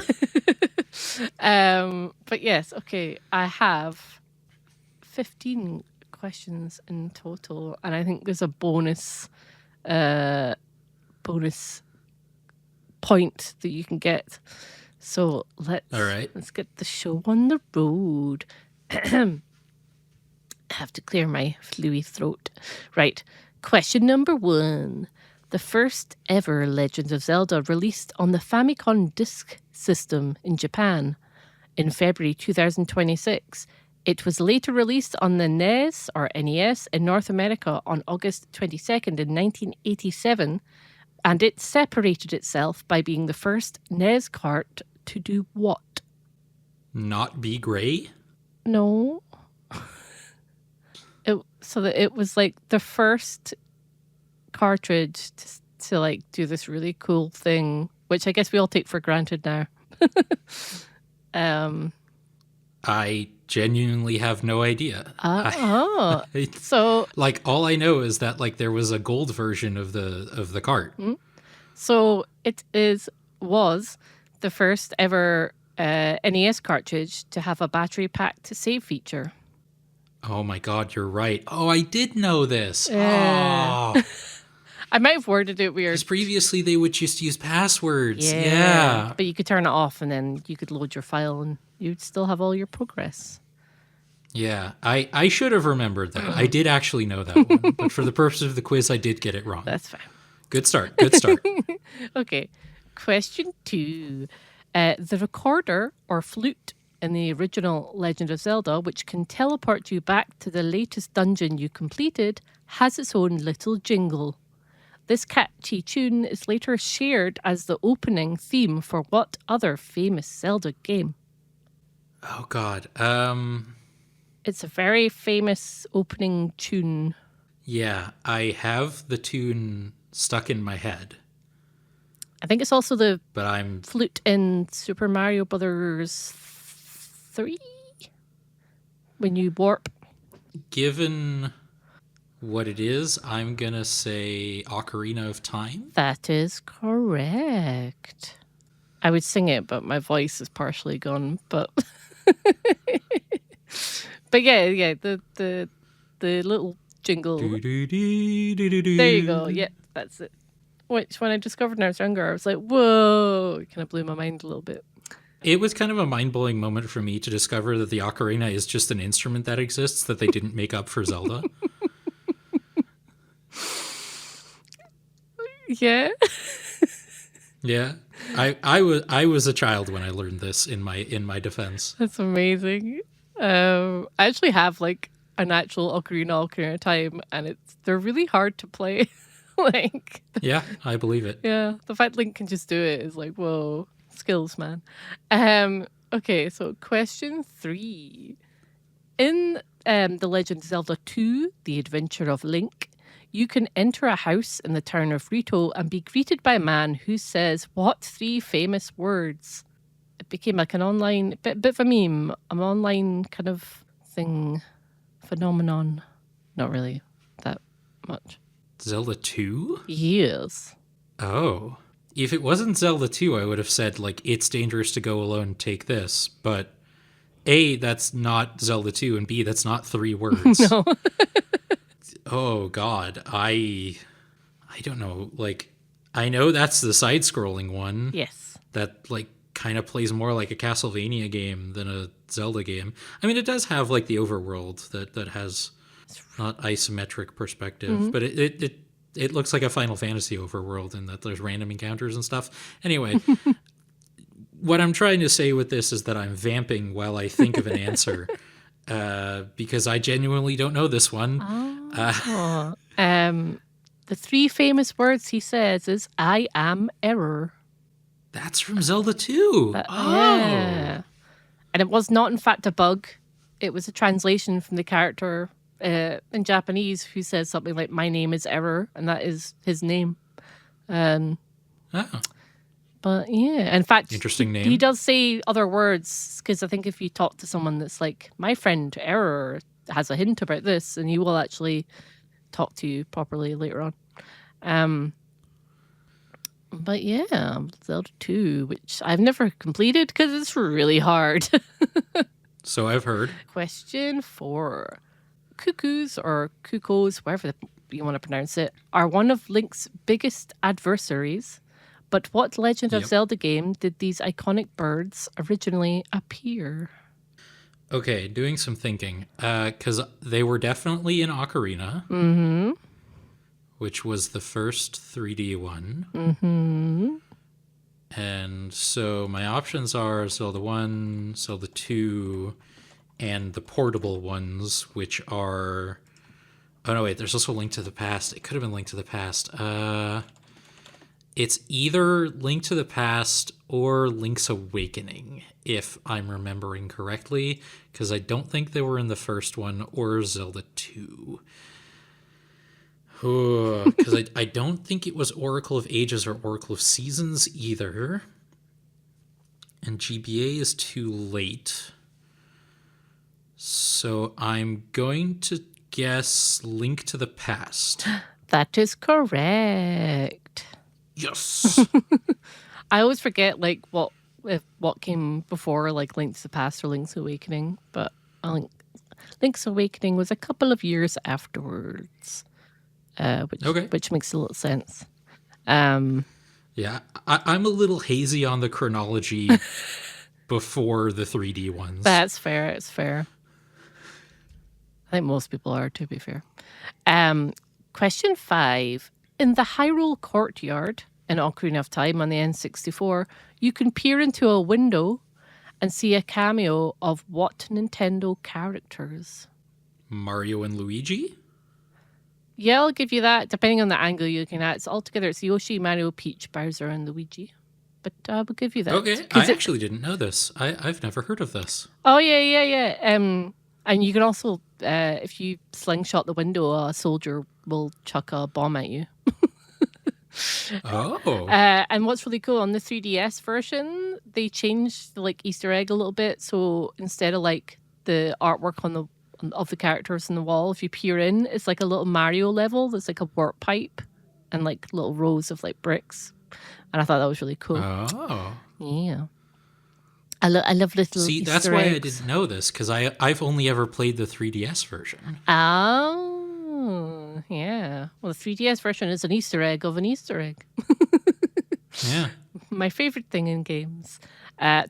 But yes, okay. I have 15 questions in total, and I think there's a bonus point that you can get. So let's get the show on the road. I have to clear my fluey throat. Right. Question number 1. The first ever Legend of Zelda released on the Famicom Disk System in Japan in February 2026. It was later released on the NES or NES in North America on August 22nd in 1987, and it separated itself by being the first NES cart to do what? Not be gray? No. It was like the first cartridge to do this really cool thing, which I guess we all take for granted now. I genuinely have no idea. So all I know is that there was a gold version of the cart. So it was the first ever NES cartridge to have a battery pack to save feature. Oh my God, you're right. Oh, I did know this. Oh. I might have worded it weird. Because previously they would just use passwords. Yeah. But you could turn it off and then you could load your file and you'd still have all your progress. Yeah, I should have remembered that. I did actually know that one. But for the purpose of the quiz, I did get it wrong. That's fine. Good start. Okay. Question 2. The recorder or flute in the original Legend of Zelda, which can teleport you back to the latest dungeon you completed, has its own little jingle. This catchy tune is later shared as the opening theme for what other famous Zelda game? Oh God. It's a very famous opening tune. Yeah, I have the tune stuck in my head. I think it's also the but flute in Super Mario Brothers 3 when you warp. Given what it is, I'm going to say Ocarina of Time. That is correct. I would sing it, but my voice is partially gone. But but yeah, the little jingle. There you go. Yeah, that's it. Which when I discovered when I was younger, I was like, whoa, it kind of blew my mind a little bit. It was kind of a mind-blowing moment for me to discover that the ocarina is just an instrument that exists that they didn't make up for Zelda. Yeah. Yeah. I was a child when I learned this in my defense. That's amazing. I actually have an actual Ocarina of Time, and they're really hard to play. Yeah, I believe it. Yeah, the fact Link can just do it is like, whoa, skills, man. Okay, so question 3. In The Legend of Zelda 2, The Adventure of Link, you can enter a house in the town of Rito and be greeted by a man who says what 3 famous words? It became like an online, bit of a meme, an online kind of thing, phenomenon. Not really that much. Zelda 2? Yes. Oh. If it wasn't Zelda 2, I would have said, it's dangerous to go alone, take this. But A, that's not Zelda 2, and B, that's not 3 words. No. Oh, God. I don't know. I know that's the side-scrolling one. Yes. That, kind of plays more like a Castlevania game than a Zelda game. I mean, it does have, the overworld that has not isometric perspective, but it looks like a Final Fantasy overworld in that there's random encounters and stuff. Anyway, what I'm trying to say with this is that I'm vamping while I think of an answer. because I genuinely don't know this one. Oh. The 3 famous words he says is, I am error. That's from Zelda 2. Yeah. And it was not, in fact, a bug. It was a translation from the character in Japanese who says something like, my name is Error, and that is his name. Oh. But yeah, in fact, Interesting name. he does say other words, because I think if you talk to someone that's like, my friend Error has a hint about this, and he will actually talk to you properly later on. But yeah, Zelda 2, which I've never completed because it's really hard. So I've heard. Question 4. Cuckoos, or cuckoos, whatever you want to pronounce it, are one of Link's biggest adversaries. But what Legend of Zelda game did these iconic birds originally appear? Okay, doing some thinking. Because they were definitely in Ocarina. Mm-hmm. Which was the first 3D one. Mm-hmm. And so my options are Zelda 1, Zelda 2, and the portable ones, which are... Oh, no, wait, there's also Link to the Past. It could have been Link to the Past. It's either Link to the Past or Link's Awakening, if I'm remembering correctly, because I don't think they were in the first one or Zelda 2. Because I don't think it was Oracle of Ages or Oracle of Seasons either. And GBA is too late. So I'm going to guess Link to the Past. That is correct. Yes! I always forget like what came before, like Link to the Past or Link's Awakening, but I think Link's Awakening was a couple of years afterwards. Which makes a little sense. Yeah, I'm a little hazy on the chronology before the 3D ones. That's fair. It's fair. I think most people are, to be fair. Question 5. In the Hyrule Courtyard in Ocarina of Time on the N64, you can peer into a window and see a cameo of what Nintendo characters? Mario and Luigi? Yeah, I'll give you that, depending on the angle you're looking at. It's altogether, it's Yoshi, Mario, Peach, Bowser, and Luigi. But I will give you that. Okay, I actually didn't know this. I've never heard of this. Oh, yeah. And you can also, if you slingshot the window, a soldier will chuck a bomb at you. Oh. And what's really cool, on the 3DS version, they changed the Easter egg a little bit. So instead of the artwork of the characters on the wall, if you peer in, it's like a little Mario level. There's like a warp pipe and little rows of bricks. And I thought that was really cool. Oh. Yeah. I love little See, Easter that's why eggs. I didn't know this, because I've only ever played the 3DS version. Oh, yeah. Well, the 3DS version is an Easter egg of an Easter egg. Yeah. My favorite thing in games.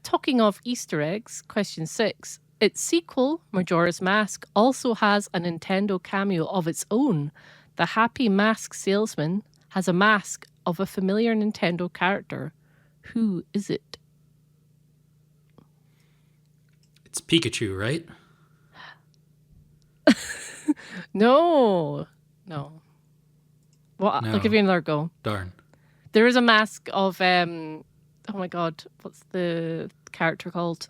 Talking of Easter eggs, question 6. Its sequel, Majora's Mask, also has a Nintendo cameo of its own. The Happy Mask Salesman has a mask of a familiar Nintendo character. Who is it? It's Pikachu, right? No. Well, No. I'll give you another go. Darn. There is a mask of, oh my god, what's the character called?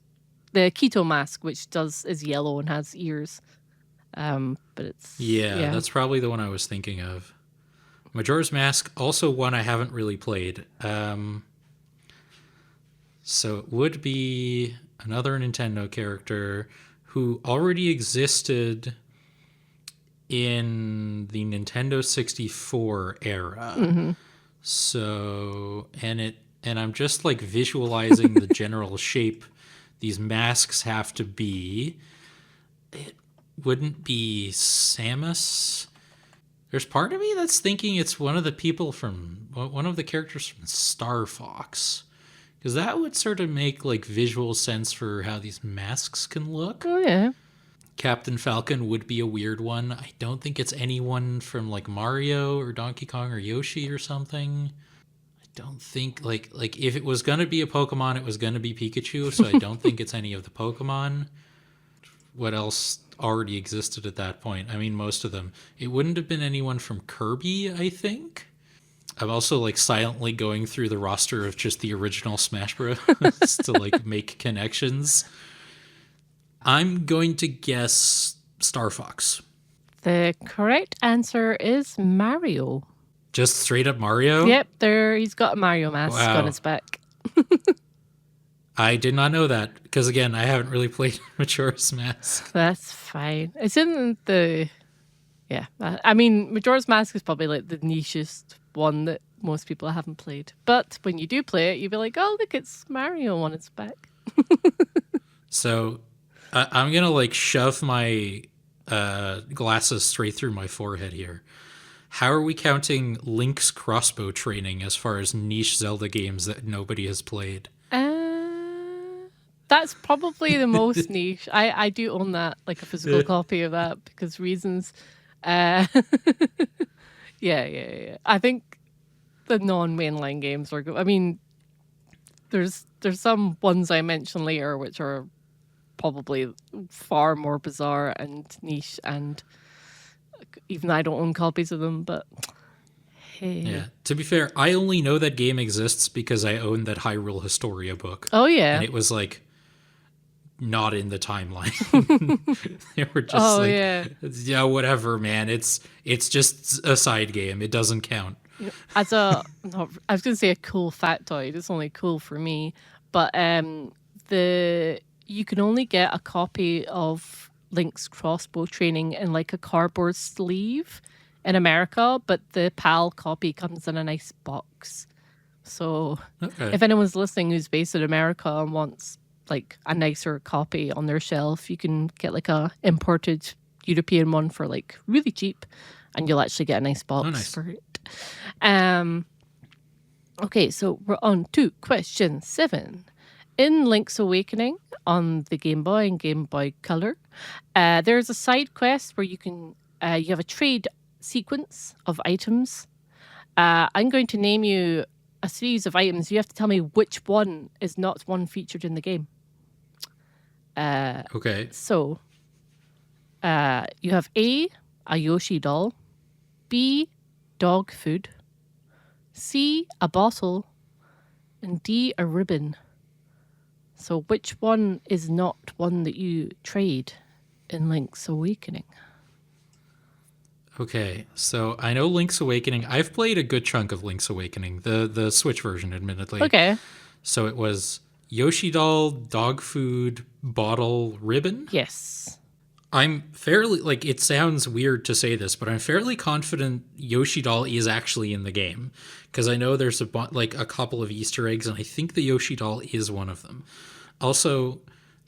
The Keto mask, which is yellow and has ears. But it's... Yeah, that's probably the one I was thinking of. Majora's Mask, also one I haven't really played. So it would be another Nintendo character who already existed in the Nintendo 64 era. Mm-hmm. So, and I'm just visualizing the general shape these masks have to be. It wouldn't be Samus. There's part of me that's thinking it's one of the characters from Star Fox. Because that would sort of make visual sense for how these masks can look. Oh, yeah. Captain Falcon would be a weird one. I don't think it's anyone from Mario or Donkey Kong or Yoshi or something. I don't think if it was gonna be a Pokemon, it was gonna be Pikachu. So I don't think it's any of the Pokemon. what else already existed at that point. I mean, most of them. It wouldn't have been anyone from Kirby, I think. I'm also like silently going through the roster of just the original Smash Bros. To like make connections. I'm going to guess Star Fox. The correct answer is Mario. Just straight up Mario? Yep, he's got a Mario mask on his back. I did not know that because, again, I haven't really played Majora's Mask. That's fine. It's in the... Yeah. I mean, Majora's Mask is probably like the nichest one that most people haven't played. But when you do play it, you'll be like, oh, look, it's Mario on its back. So I'm going to like shove my glasses straight through my forehead here. How are we counting Link's crossbow training as far as niche Zelda games that nobody has played? That's probably the most niche. I do own that, like a physical copy of that, because reasons. Yeah. I think the non-mainline games are good. I mean, there's some ones I mentioned later which are probably far more bizarre and niche, and even I don't own copies of them, but hey. Yeah. To be fair, I only know that game exists because I own that Hyrule Historia book. Oh, yeah. And it was like not in the timeline. They were just yeah, whatever, man. It's just a side game. It doesn't count. I was going to say a cool factoid. It's only cool for me, but you can only get a copy of Link's crossbow training in like a cardboard sleeve in America, but the PAL copy comes in a nice box. So if anyone's listening who's based in America and wants like a nicer copy on their shelf, you can get like a imported European one for like really cheap, and you'll actually get a nice box for it. Okay, so we're on to question 7. In Link's Awakening on the Game Boy and Game Boy Color, there's a side quest where you have a trade sequence of items. I'm going to name you a series of items. You have to tell me which one is not one featured in the game. Okay. So, you have A Yoshi doll, B, dog food, C, a bottle, and D, a ribbon. So which one is not one that you trade in Link's Awakening? Okay, so I know Link's Awakening. I've played a good chunk of Link's Awakening, the Switch version, admittedly. Okay. So it was Yoshi doll, dog food, bottle, ribbon? Yes. I'm fairly, like, it sounds weird to say this, but I'm fairly confident Yoshi doll is actually in the game. Because I know there's a couple of Easter eggs, and I think the Yoshi doll is one of them. Also,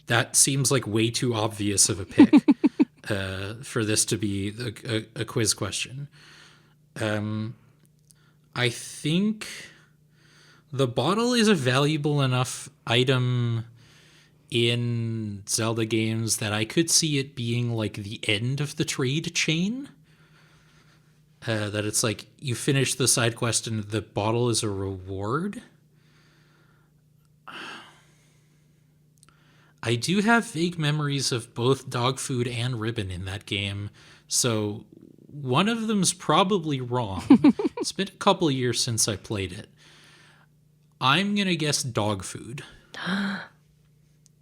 that seems like way too obvious of a pick for this to be a quiz question. I think the bottle is a valuable enough item in Zelda games that I could see it being like the end of the trade chain. That it's like you finish the side quest and the bottle is a reward. I do have vague memories of both dog food and ribbon in that game, so one of them's probably wrong. It's been a couple of years since I played it. I'm going to guess dog food.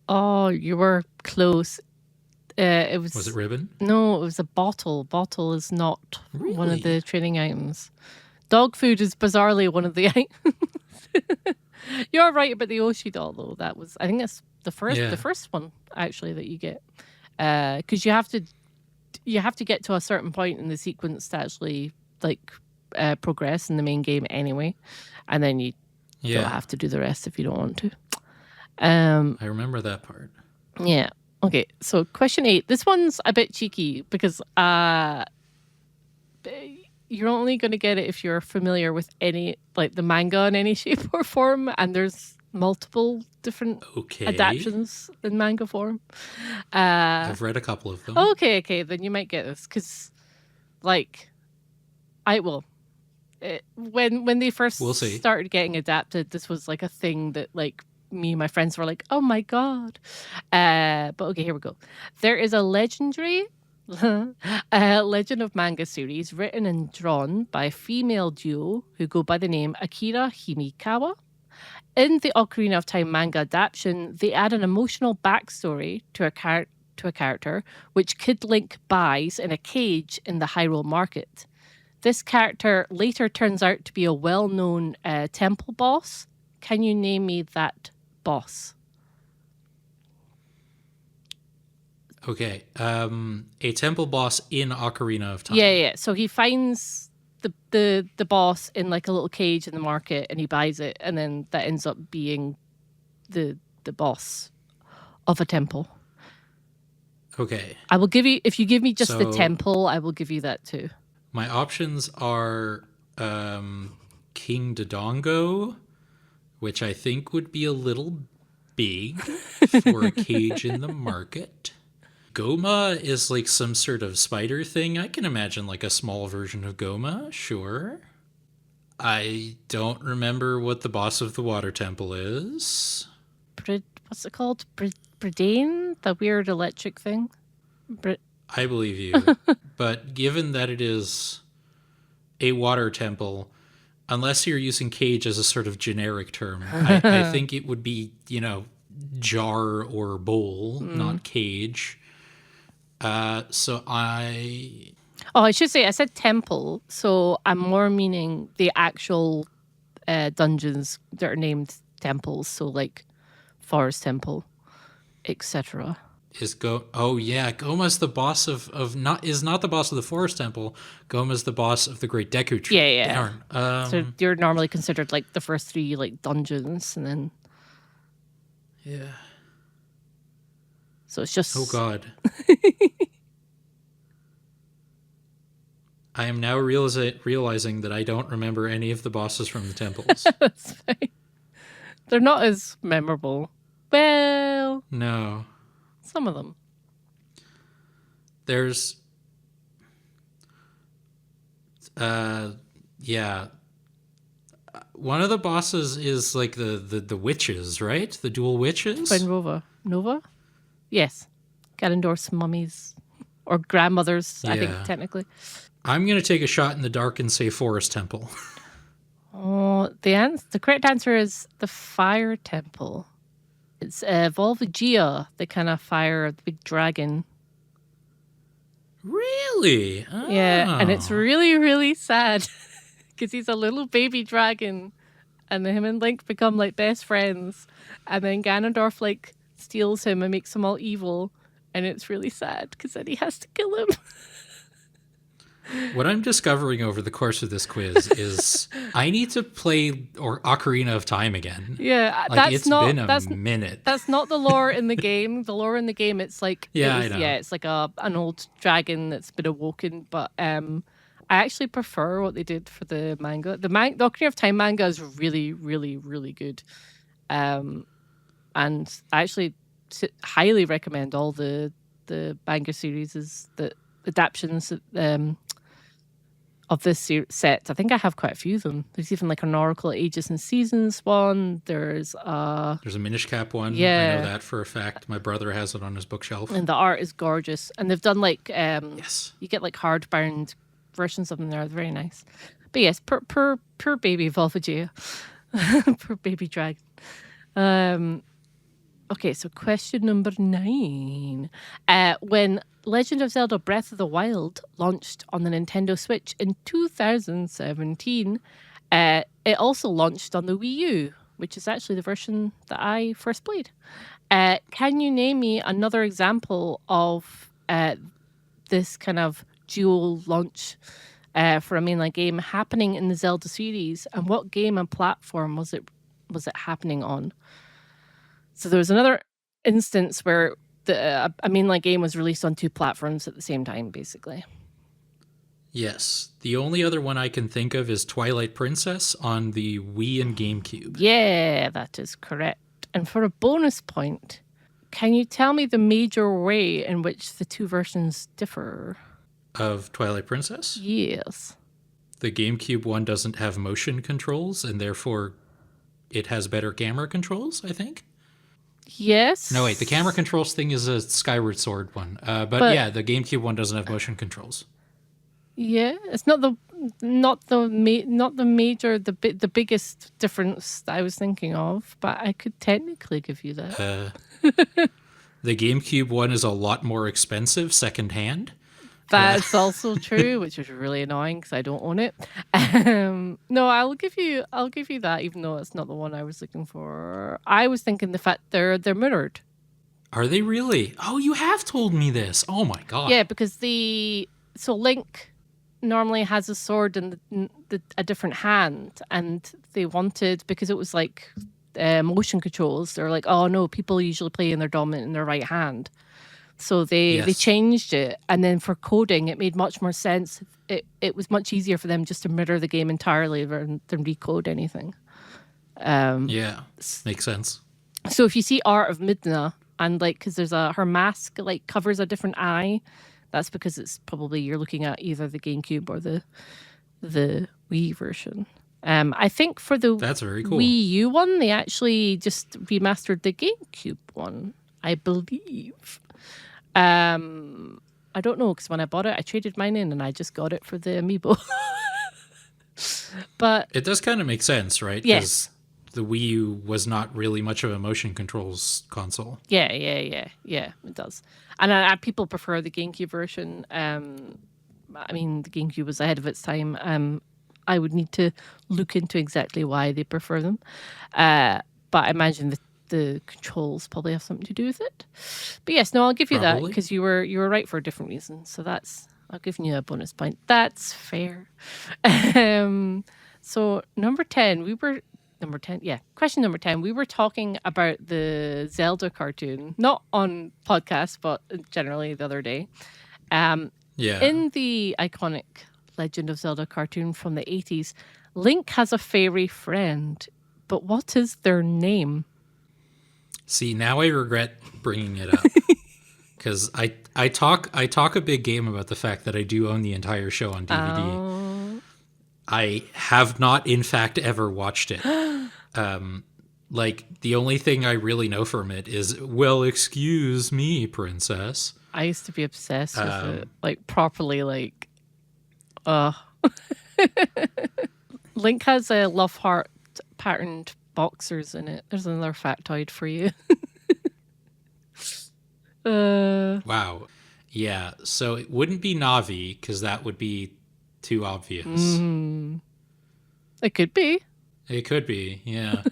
Oh, you were close. Was it ribbon? No, it was a bottle. Bottle is not Really? one of the training items. Dog food is bizarrely one of the items. You're right about the Yoshi doll, though. I think that's the first one actually that you get, because you have to get to a certain point in the sequence to actually like progress in the main game anyway, and then you don't have to do the rest if you don't want to. I remember that part. Yeah. Okay, so question 8. This one's a bit cheeky because you're only going to get it if you're familiar with any, like the manga in any shape or form, and there's multiple different adaptions in manga form. I've read a couple of them. Okay, then you might get this because, like, when they first started getting adapted, this was like a thing that like me and my friends were like, oh my God. But okay, here we go. There is a legendary Legend of Manga series written and drawn by a female duo who go by the name Akira Himikawa. In the Ocarina of Time manga adaptation, they add an emotional backstory to a character which Kid Link buys in a cage in the Hyrule Market. This character later turns out to be a well-known temple boss. Can you name me that boss? Okay. A temple boss in Ocarina of Time. Yeah. So he finds the boss in like a little cage in the market and he buys it, and then that ends up being the boss of a temple. Okay. I will give you, if you give me just the temple, I will give you that too. My options are King Dodongo, which I think would be a little big for a cage in the market. Goma is like some sort of spider thing. I can imagine like a small version of Goma, sure. I don't remember what the boss of the water temple is. What's it called? Bridane? The weird electric thing? I believe you. But given that it is a water temple, unless you're using cage as a sort of generic term, I think it would be, jar or bowl, not cage. So I should say I said temple, so I'm more meaning the actual dungeons that are named temples, so like Forest Temple, etc. Goma's the boss of not the boss of the Forest Temple. Goma's the boss of the Great Deku Tree. Yeah. So you're normally considered like the first three like dungeons, and then so it's just... Oh God. I am now realizing that I don't remember any of the bosses from the temples. That's fine. They're not as memorable. Well... No. Some of them. There's... One of the bosses is like the witches, right? The dual witches? Nova? Yes. Ganondorf's mummies. Or grandmothers, I think, technically. I'm going to take a shot in the dark and say Forest Temple. Oh, the correct answer is the Fire Temple. It's Volvigia, the kind of fire, the big dragon. Really? Oh. Yeah, and it's really, really sad because he's a little baby dragon, and then him and Link become like best friends, and then Ganondorf like steals him and makes him all evil, and it's really sad because then he has to kill him. What I'm discovering over the course of this quiz is I need to play Ocarina of Time again. Yeah, like, it's been a minute. That's not the lore in the game. The lore in the game, it's like I know. Yeah, it's like an old dragon that's been awoken. But I actually prefer what they did for the manga. The Ocarina of Time manga is really, really, really good, and I actually highly recommend all the manga series, the adaptions of this set. I think I have quite a few of them. There's even like an Oracle Ages and Seasons one. There's a Minish Cap one. Yeah. I know that for a fact. My brother has it on his bookshelf. And the art is gorgeous. And they've done like yes. You get like hardbound versions of them there. They're very nice. But yes, poor baby Volvigia. Poor baby dragon. Okay, so question number 9. When Legend of Zelda Breath of the Wild launched on the Nintendo Switch in 2017, it also launched on the Wii U, which is actually the version that I first played. Can you name me another example of this kind of dual launch for a mainline game happening in the Zelda series, and what game and platform was it happening on? So there was another instance where a mainline game was released on 2 platforms at the same time, basically. Yes. The only other one I can think of is Twilight Princess on the Wii and GameCube. Yeah, that is correct. And for a bonus point, can you tell me the major way in which the 2 versions differ? Of Twilight Princess? Yes. The GameCube one doesn't have motion controls, and therefore it has better camera controls, I think. Yes. No, wait, the camera controls thing is a Skyward Sword one. But yeah, the GameCube one doesn't have motion controls. Yeah, it's not the major the biggest difference that I was thinking of, but I could technically give you that. The GameCube one is a lot more expensive secondhand. That's also true, which is really annoying because I don't own it. No, I'll give you that, even though it's not the one I was looking for. I was thinking the fact they're mirrored. Are they really? Oh, you have told me this. Oh my god. Yeah, because so Link normally has a sword in a different hand, and they wanted, because it was like motion controls, they're like, oh no, people usually play in their dominant in their right hand. So they changed it, and then for coding, it made much more sense. It was much easier for them just to mirror the game entirely rather than recode anything. Yeah, makes sense. So if you see Art of Midna, and like, because there's her mask like covers a different eye, that's because it's probably you're looking at either the GameCube or the Wii version. I think for the That's very cool. Wii U one, they actually just remastered the GameCube one, I believe. I don't know, because when I bought it, I traded mine in and I just got it for the Amiibo. But it does kind of make sense, right? Yes. The Wii U was not really much of a motion controls console. Yeah, it does. And people prefer the GameCube version. I mean, the GameCube was ahead of its time. I would need to look into exactly why they prefer them. But I imagine the controls probably have something to do with it. But yes, no, I'll give you that, because you were right for a different reason. So I'll give you a bonus point. That's fair. So number 10, question number 10. We were talking about the Zelda cartoon, not on podcast, but generally the other day. In the iconic Legend of Zelda cartoon from the 80s, Link has a fairy friend, but what is their name? See, now I regret bringing it up, because I talk a big game about the fact that I do own the entire show on DVD. I have not, in fact, ever watched it. Like, the only thing I really know from it is, well, excuse me, princess. I used to be obsessed with it, like properly, like, Link has a love heart patterned boxers in it. There's another factoid for you. Wow. Yeah, so it wouldn't be Navi, because that would be too obvious. It could be. It could be, yeah.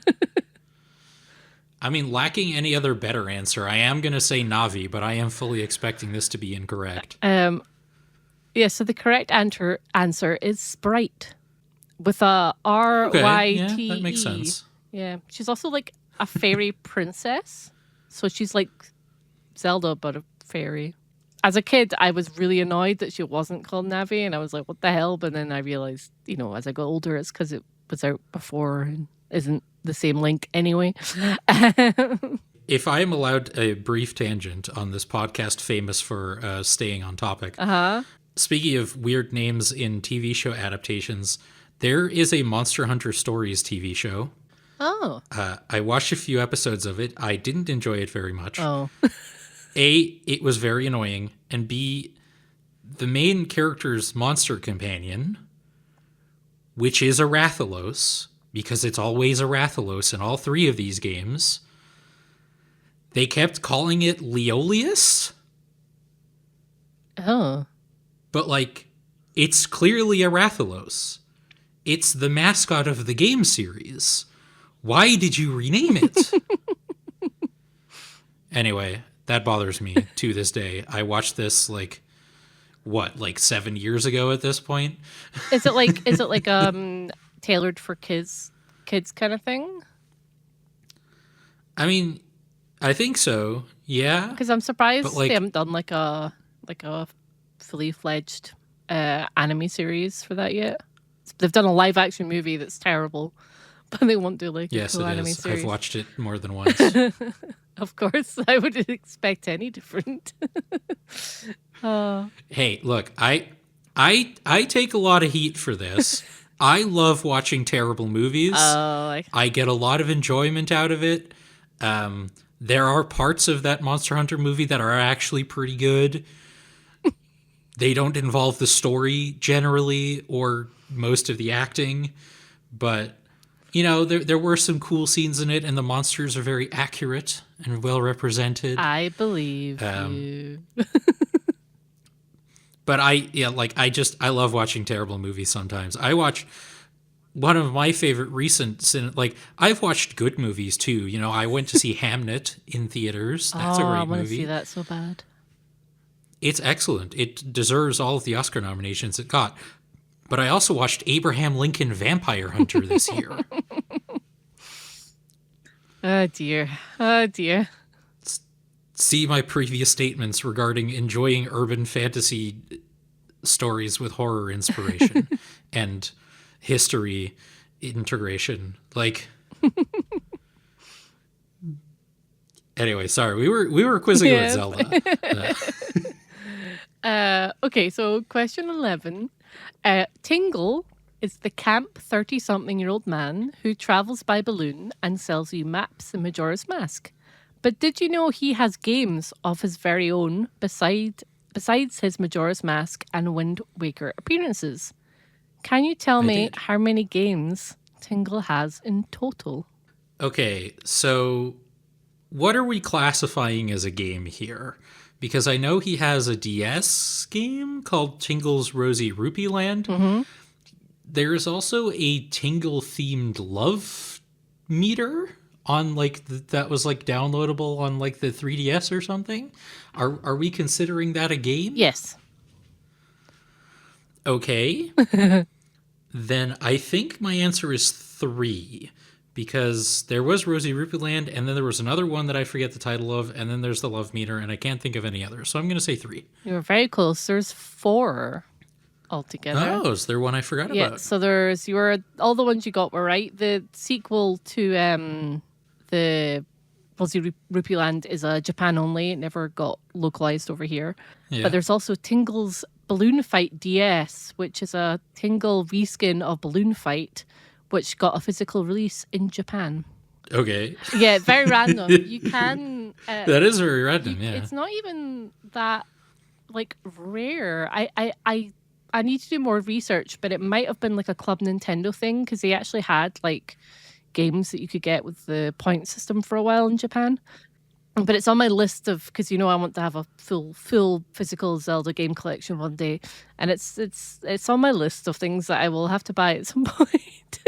I mean, lacking any other better answer, I am going to say Navi, but I am fully expecting this to be incorrect. Yeah, so the correct answer is Sprite, with a R-Y-T-E. Okay, yeah, that makes sense. Yeah, she's also like a fairy princess. So she's like Zelda, but a fairy. As a kid, I was really annoyed that she wasn't called Navi, and I was like, what the hell? But then I realized, as I got older, it's because it was out before and isn't the same Link anyway. If I am allowed a brief tangent on this podcast famous for staying on topic. Speaking of weird names in TV show adaptations, there is a Monster Hunter Stories TV show. Oh. I watched a few episodes of it. I didn't enjoy it very much. Oh. A, it was very annoying. And B, the main character's monster companion, which is a Rathalos, because it's always a Rathalos in all three of these games, they kept calling it Leolius. Oh. But, like, it's clearly a Rathalos. It's the mascot of the game series. Why did you rename it? Anyway, that bothers me to this day. I watched this, like 7 years ago at this point? Is it like tailored for kids kind of thing? I mean, I think so. Yeah. Because I'm surprised they haven't done like a fully fledged anime series for that yet. They've done a live action movie that's terrible, but they won't do like a full anime series. I've watched it more than once. Of course, I wouldn't expect any different. Hey, look, I take a lot of heat for this. I love watching terrible movies. Oh, I get a lot of enjoyment out of it. There are parts of that Monster Hunter movie that are actually pretty good. They don't involve the story generally or most of the acting, but there were some cool scenes in it, and the monsters are very accurate and well represented. I believe you. But I love watching terrible movies sometimes. I watch one of my favorite I've watched good movies too. I went to see Hamnet in theaters. That's a I great want to see movie. that so bad. It's excellent. It deserves all of the Oscar nominations it got. But I also watched Abraham Lincoln Vampire Hunter this year. Oh dear. Oh dear. See my previous statements regarding enjoying urban fantasy stories with horror inspiration and history integration. Anyway, sorry, we were quizzing about Zelda. Okay, so question 11. Tingle is the camp 30-something-year-old man who travels by balloon and sells you maps in Majora's Mask. But did you know he has games of his very own besides his Majora's Mask and Wind Waker appearances? Can you tell me how many games Tingle has in total? Okay, so what are we classifying as a game here? Because I know he has a DS game called Tingle's Rosy Rupee Land. Mm-hmm. There's also a Tingle-themed love meter on that was downloadable on the 3DS or something. Are we considering that a game? Yes. Okay. Then I think my answer is 3, because there was Rosy Rupee Land, and then there was another one that I forget the title of, and then there's the love meter, and I can't think of any others. So I'm going to say 3. You were very close. There's 4 altogether. Oh, is there one I forgot Yeah, about? so all the ones you got were right. The sequel to the Rosy Rupee Land is a Japan only. It never got localized over here. Yeah. But there's also Tingle's Balloon Fight DS, which is a Tingle reskin of Balloon Fight, which got a physical release in Japan. Okay. Yeah, very random. You can... that is very random, yeah. It's not even that, rare. I need to do more research, but it might have been a Club Nintendo thing, because they actually had, games that you could get with the point system for a while in Japan. But it's on my list of, because I want to have a full physical Zelda game collection one day, and it's on my list of things that I will have to buy at some point.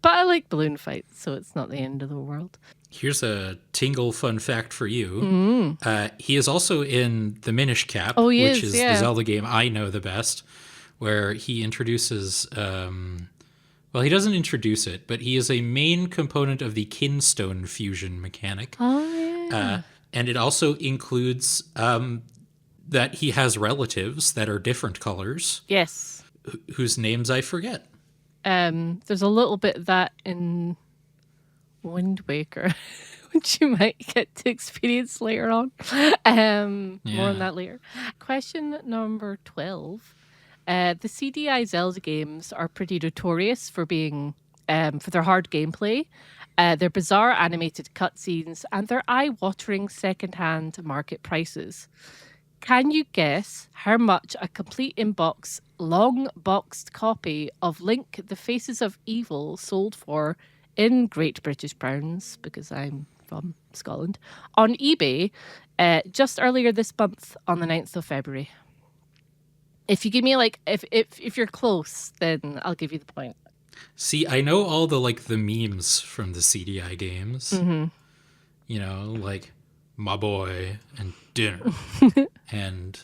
But I like Balloon Fight, so it's not the end of the world. Here's a Tingle fun fact for you. He is also in the Minish Cap, which is the Zelda game I know the best, where he introduces... well, he doesn't introduce it, but he is a main component of the Kinstone fusion mechanic. Oh, yeah. And it also includes that he has relatives that are different colors. Yes. Whose names I forget. There's a little bit of that in Wind Waker, which you might get to experience later on. More on that later. Question number 12. The CDI Zelda games are pretty notorious for being for their hard gameplay, their bizarre animated cutscenes, and their eye-watering second-hand market prices. Can you guess how much a complete in-box, long-boxed copy of Link: The Faces of Evil sold for in Great British pounds, because I'm from Scotland, on eBay just earlier this month on the 9th of February? If you give me if you're close, then I'll give you the point. See, I know all the the memes from the CDI games. Mm-hmm. My boy and dinner and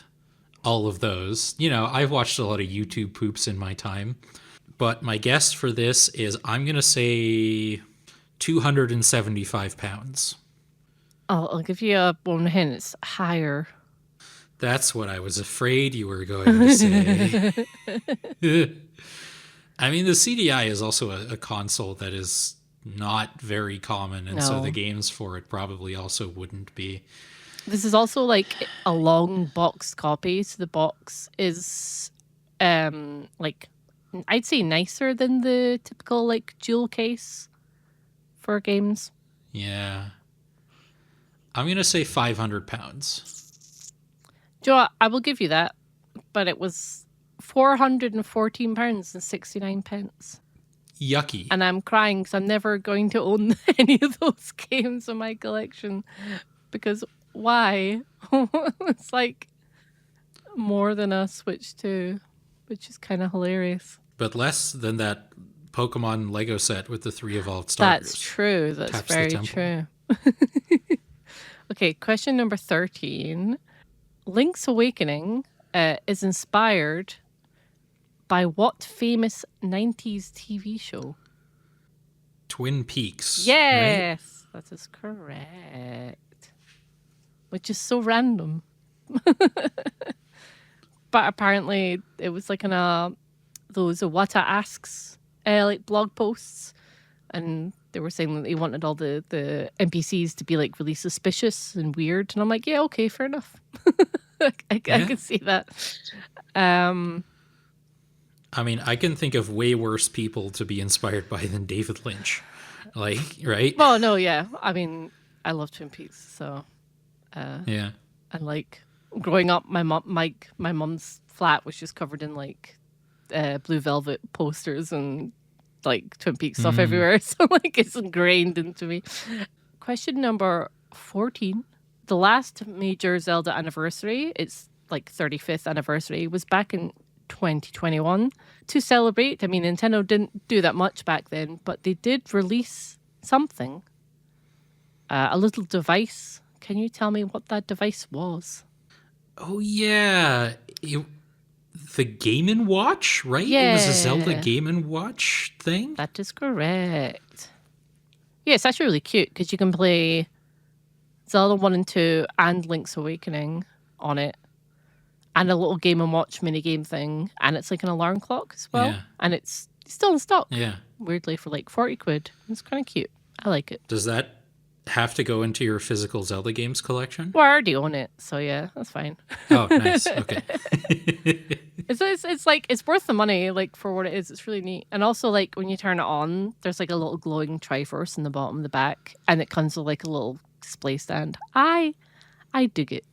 all of those. I've watched a lot of YouTube poops in my time. But my guess for this is I'm going to say 275 pounds. I'll give you one hint. It's higher. That's what I was afraid you were going to say. I mean, the CDI is also a console that is not very common, and so the games for it probably also wouldn't be. This is also a long boxed copy, so the box is I'd say nicer than the typical like jewel case for games. Yeah. I'm going to say 500 pounds. Joe, I will give you that, but it was £414.69. Yucky. And I'm crying because I'm never going to own any of those games in my collection. Because why? It's like more than a Switch 2, which is kind of hilarious. But less than that Pokemon Lego set with the 3 evolved starters. That's true. That's Taps very the temple. true. Okay, question number 13. Link's Awakening is inspired by what famous 90s TV show? Twin Peaks. Yes, that is correct. Which is so random. But apparently it was like in those Iwata Asks like blog posts, and they were saying that they wanted all the NPCs to be like really suspicious and weird, and I'm like, yeah, okay, fair enough. I can see that. I mean, I can think of way worse people to be inspired by than David Lynch. Like, right? Well, no, yeah. I mean, I love Twin Peaks, so Yeah. and like growing up, my mum's flat was just covered in like Blue Velvet posters and like Twin Peaks stuff everywhere. So like it's ingrained into me. Question number 14. The last major Zelda anniversary, its like 35th anniversary, was back in 2021. To celebrate, I mean, Nintendo didn't do that much back then, but they did release something. A little device. Can you tell me what that device was? Oh, yeah. The Game & Watch, right? Yeah. It was a Zelda Game & Watch thing? That is correct. Yeah, it's actually really cute because you can play Zelda 1 and 2 and Link's Awakening on it. And a little Game & Watch minigame thing. And it's like an alarm clock as well. Yeah. And it's still in stock. Yeah. Weirdly, for like 40 quid. It's kind of cute. I like it. Does that have to go into your physical Zelda games collection? Well, I already own it. So yeah, that's fine. Oh, nice. Okay. It's like, it's worth the money, like, for what it is. It's really neat. And also, like, when you turn it on, there's like a little glowing Triforce in the bottom of the back. And it comes with like a little display stand. I dig it.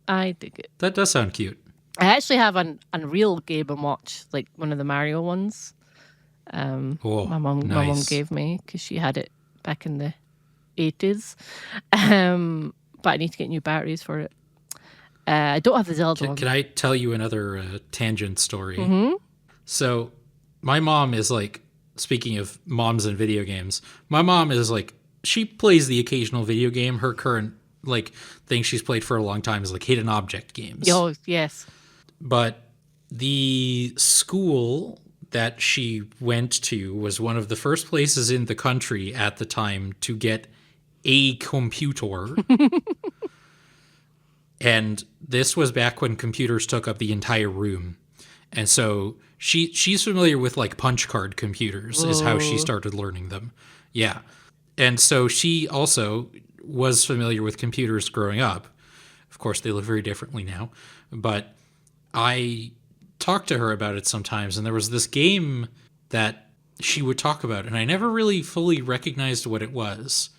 I dig it. That does sound cute. I actually have an Unreal Game & Watch, like one of the Mario ones. My mom gave me because she had it back in the 80s. But I need to get new batteries for it. I don't have the Zelda one. Can I tell you another tangent story? Mm-hmm. So my mom is like, speaking of moms and video games, my mom is like, she plays the occasional video game. Her current like thing she's played for a long time is like hidden object games. Oh, yes. But the school that she went to was one of the first places in the country at the time to get a computer. And this was back when computers took up the entire room. And so she's familiar with like punch card computers. Is how she started learning them. Yeah. And so she also was familiar with computers growing up. Of course, they look very differently now. But I talked to her about it sometimes, and there was this game that she would talk about, and I never really fully recognized what it was.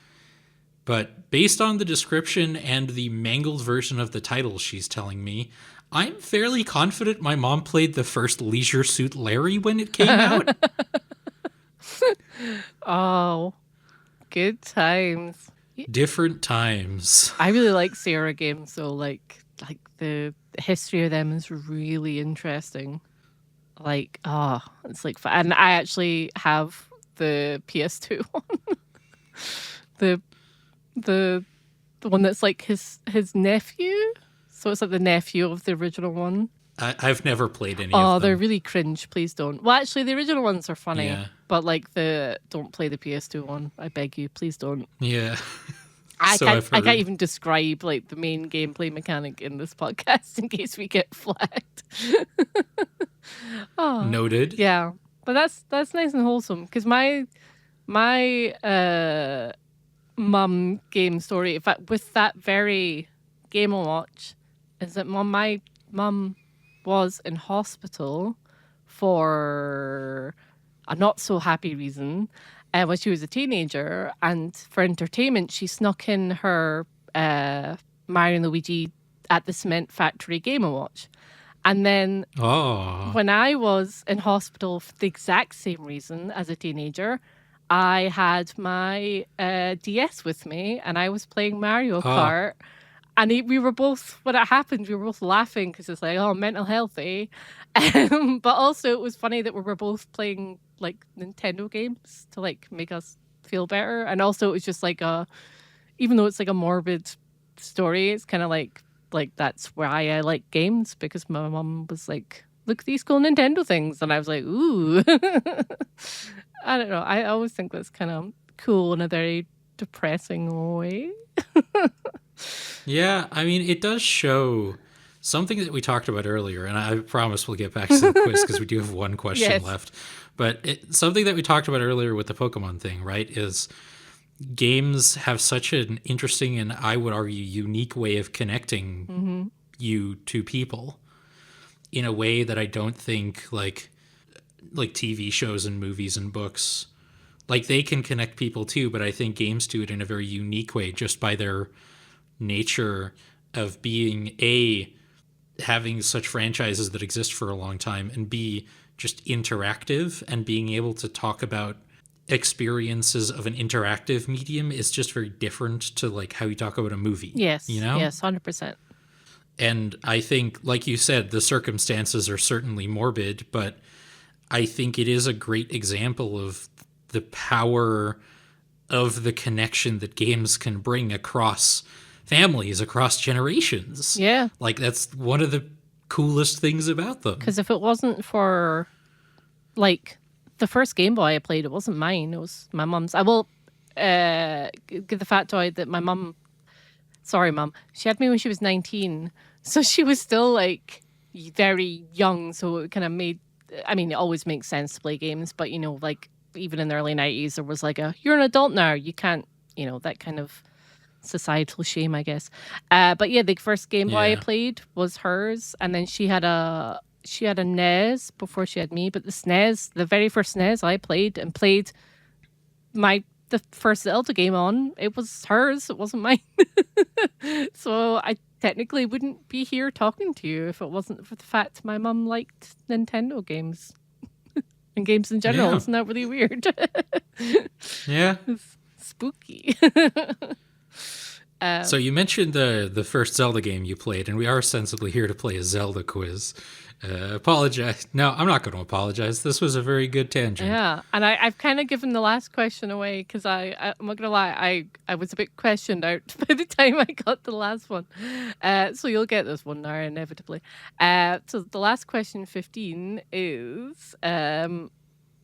But based on the description and the mangled version of the title she's telling me, I'm fairly confident my mom played the first Leisure Suit Larry when it came out. Oh, good times. Different times. I really like Sierra games, so like the history of them is really interesting. Like, it's like fun. And I actually have the PS2 one. the one that's like his nephew. So it's like the nephew of the original one. I've never played any of Oh, them. they're really cringe. Please don't. Well, actually, the original ones are funny. Yeah. But like don't play the PS2 one. I beg you, please don't. Yeah. I So can't. I've I heard. can't even describe like the main gameplay mechanic in this podcast in case we get flagged. Noted. Yeah, but that's nice and wholesome because my mum game story, in fact, with that very Game & Watch, is that my mum was in hospital for a not so happy reason when she was a teenager. And for entertainment, she snuck in her Mario and Luigi at the Cement Factory Game & Watch. And then when I was in hospital for the exact same reason as a teenager, I had my DS with me and I was playing Mario Kart. And we were both, when it happened, we were both laughing because it's like, oh, mental health, eh? But also it was funny that we were both playing like Nintendo games to like make us feel better. And also it was just like even though it's like a morbid story, it's kind of like that's why I like games, because my mum was like, look at these cool Nintendo things. And I was like, ooh. I don't know. I always think that's kind of cool in a very depressing way. Yeah, I mean, it does show something that we talked about earlier, and I promise we'll get back to the quiz because we do have one question left. But something that we talked about earlier with the Pokemon thing, right, is games have such an interesting and I would argue unique way of connecting you to people in a way that I don't think like TV shows and movies and books, like they can connect people too, but I think games do it in a very unique way just by their nature of being having such franchises that exist for a long time, and B, just interactive, and being able to talk about experiences of an interactive medium is just very different to like how you talk about a movie. Yes. You know? Yes, 100%. And I think, like you said, the circumstances are certainly morbid, but I think it is a great example of the power of the connection that games can bring across families, across generations. Yeah. Like, that's one of the coolest things about them. Because if it wasn't for, like, the first Game Boy I played, it wasn't mine. It was my mum's. I will give the factoid that my mum, sorry, Mum, she had me when she was 19. So she was still, like, very young. So it kind of made, I mean, it always makes sense to play games. But, you know, like, even in the early 90s, there was like you're an adult now. You can't, you know, that kind of societal shame, I guess. But yeah, the first Game Boy I played was hers. And then she had a NES before she had me, but the SNES, the very first SNES I played the first Zelda game on, it was hers, it wasn't mine. So I technically wouldn't be here talking to you if it wasn't for the fact my mum liked Nintendo games. And games in general. Yeah. Isn't that really weird? Yeah. It's spooky. So you mentioned the first Zelda game you played, and we are ostensibly here to play a Zelda quiz. Apologize. No, I'm not going to apologize. This was a very good tangent. Yeah, and I've kind of given the last question away because I'm not going to lie, I was a bit questioned out by the time I got the last one. So you'll get this one now, inevitably. So the last question, 15, is...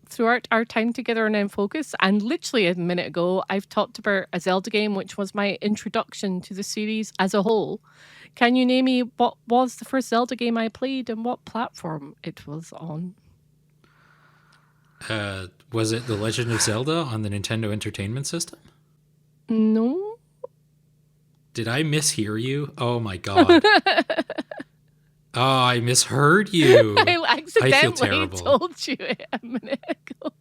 throughout our time together in Focus, and literally a minute ago, I've talked about a Zelda game, which was my introduction to the series as a whole. Can you name me what was the first Zelda game I played and what platform it was on? Was it The Legend of Zelda on the Nintendo Entertainment System? No. Did I mishear you? Oh my god. Oh, I misheard you. I accidentally I feel terrible. told you it a minute ago.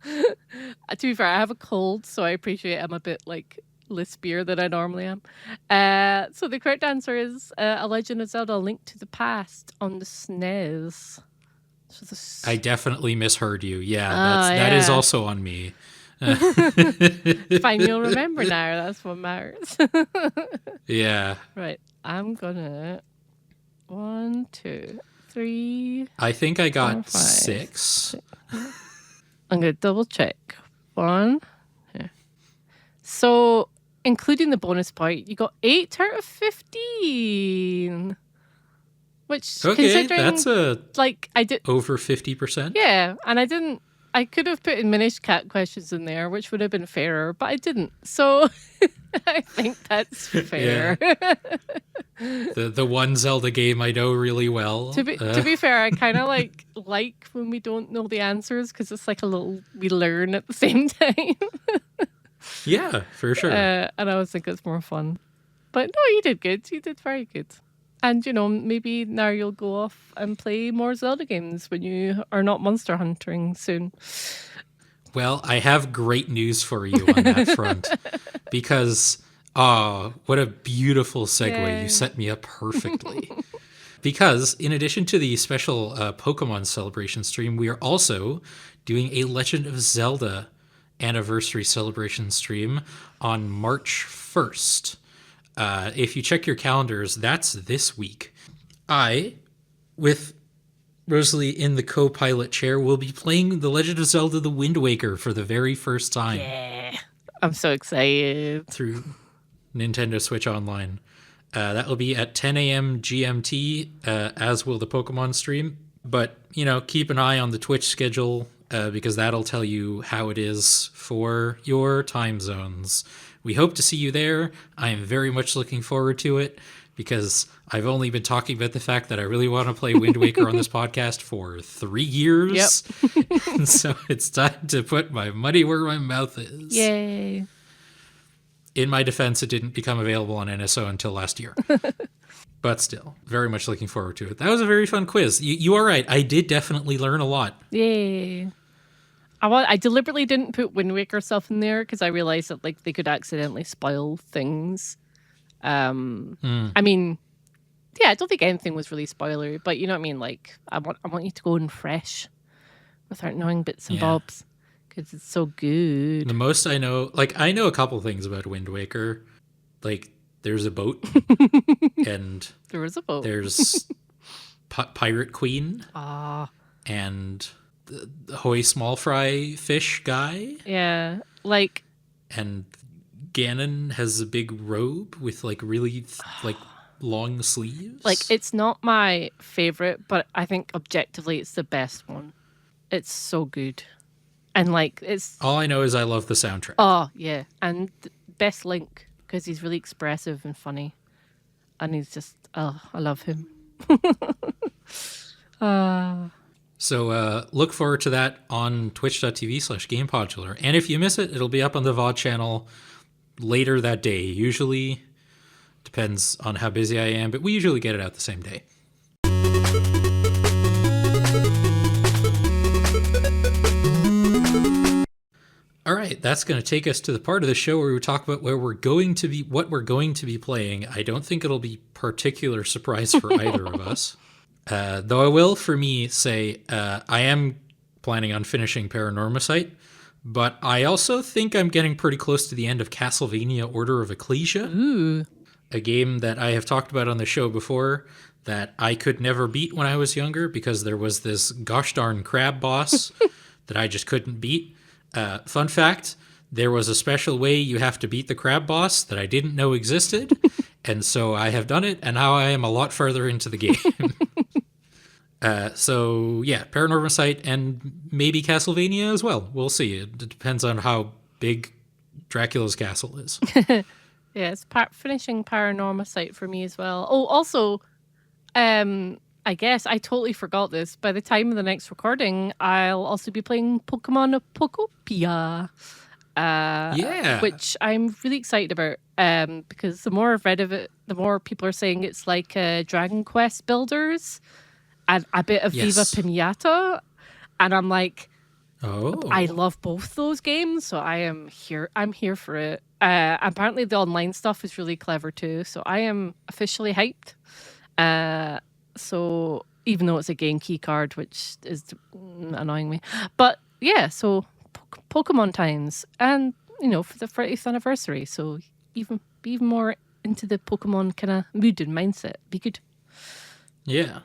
To be fair, I have a cold, so I appreciate I'm a bit like lispier than I normally am. So the correct answer is A Legend of Zelda: A Link to the Past on the SNES. So I definitely misheard you. Yeah, that is also on me. Fine, you'll remember now. That's what matters. Yeah. Right, I'm gonna 1, 2, 3. I think I got 4, 5, 6. I'm gonna double check. 1. Yeah. So, including the bonus point, you got 8 out of 15. Which, Okay, considering, that's I did over 50%. Yeah, and I could have put in Minish Cat questions in there, which would have been fairer, but I didn't. So I think that's fair. Yeah. The one Zelda game I know really well. To be fair, I kind of like when we don't know the answers because it's like a little we learn at the same time. Yeah, for sure. And I always think it's more fun. But no, you did good. You did very good. And, maybe now you'll go off and play more Zelda games when you are not monster hunting soon. Well, I have great news for you on that front because, what a beautiful segue. Yay. You set me up perfectly. Because in addition to the special Pokemon celebration stream, we are also doing a Legend of Zelda anniversary celebration stream on March 1st. If you check your calendars, that's this week. I, with Rosalie in the co-pilot chair, will be playing The Legend of Zelda: The Wind Waker for the very first time. Yeah. I'm so excited. Through Nintendo Switch Online. That will be at 10 a.m. GMT, as will the Pokemon stream. But, keep an eye on the Twitch schedule, because that'll tell you how it is for your time zones. We hope to see you there. I am very much looking forward to it, because I've only been talking about the fact that I really want to play Wind Waker on this podcast for 3 years. Yep. And so it's time to put my money where my mouth is. Yay. In my defense, it didn't become available on NSO until last year. But still, very much looking forward to it. That was a very fun quiz. You are right. I did definitely learn a lot. Yay. I deliberately didn't put Wind Waker stuff in there because I realized that they could accidentally spoil things. I mean, yeah, I don't think anything was really spoilery, but you know what I mean? I want you to go in fresh without knowing bits and bobs because it's so good. The most I know, I know a couple things about Wind Waker. There's a boat and there is a boat. There's Pirate Queen. And the Hoy Small Fry fish guy. Yeah, and Ganon has a big robe with really long sleeves. It's not my favorite, but I think objectively it's the best one. It's so good. And it's all I know is I love the soundtrack. Oh, yeah. And best Link because he's really expressive and funny. And he's just I love him. So look forward to that on twitch.tv/GamePodular. And if you miss it, it'll be up on the VOD channel later that day. Usually depends on how busy I am, but we usually get it out the same day. All right, that's going to take us to the part of the show where we talk about what we're going to be playing. I don't think it'll be particular surprise for either of us. Though I will, for me, say I am planning on finishing Paranormasight, but I also think I'm getting pretty close to the end of Castlevania Order of Ecclesia. Ooh. A game that I have talked about on the show before that I could never beat when I was younger because there was this gosh darn crab boss that I just couldn't beat. Fun fact, there was a special way you have to beat the crab boss that I didn't know existed, and so I have done it, and now I am a lot further into the game. So yeah, Paranormasight and maybe Castlevania as well. We'll see. It depends on how big Dracula's castle is. Yeah, it's finishing Paranormasight for me as well. Oh, also, I guess I totally forgot this. By the time of the next recording, I'll also be playing Pokemon Pokopia. Which I'm really excited about. Because the more I've read of it, the more people are saying it's like Dragon Quest Builders and a bit of Viva Pinata. And I'm like, I love both those games, so I'm here for it. Apparently the online stuff is really clever too, so I am officially hyped. So even though it's a game key card, which is annoying me, but yeah, so Pokemon times, and for the 30th anniversary, so be even more into the Pokemon kind of mood and mindset. Be good. Yeah.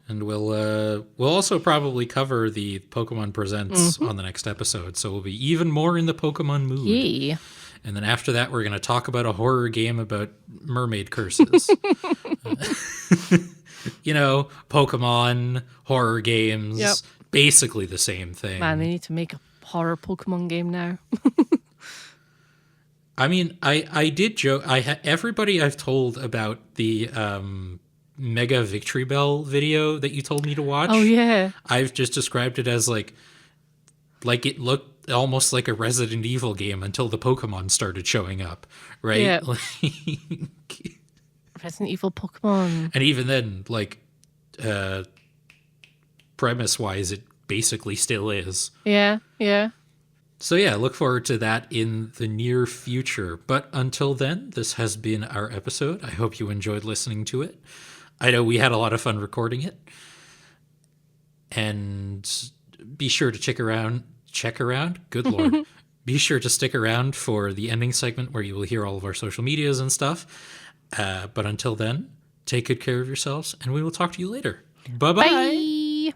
And we'll also probably cover the Pokemon Presents on the next episode, so we'll be even more in the Pokemon mood. Yeah. And then after that, we're going to talk about a horror game about mermaid curses. Pokemon, horror games, basically the same thing. Man, they need to make a horror Pokemon game now. I mean, I did joke. Everybody I've told about the Mega Victory Bell video that you told me to watch. Oh, yeah. I've just described it as like it looked almost like a Resident Evil game until the Pokemon started showing up, right? Yeah. Resident Evil Pokemon. And even then, like, premise-wise, it basically still is. Yeah, yeah. So yeah, look forward to that in the near future. But until then, this has been our episode. I hope you enjoyed listening to it. I know we had a lot of fun recording it. And be sure to check around. Good Lord. Be sure to stick around for the ending segment where you will hear all of our social medias and stuff. But until then, take good care of yourselves, and we will talk to you later. Bye-bye. Bye.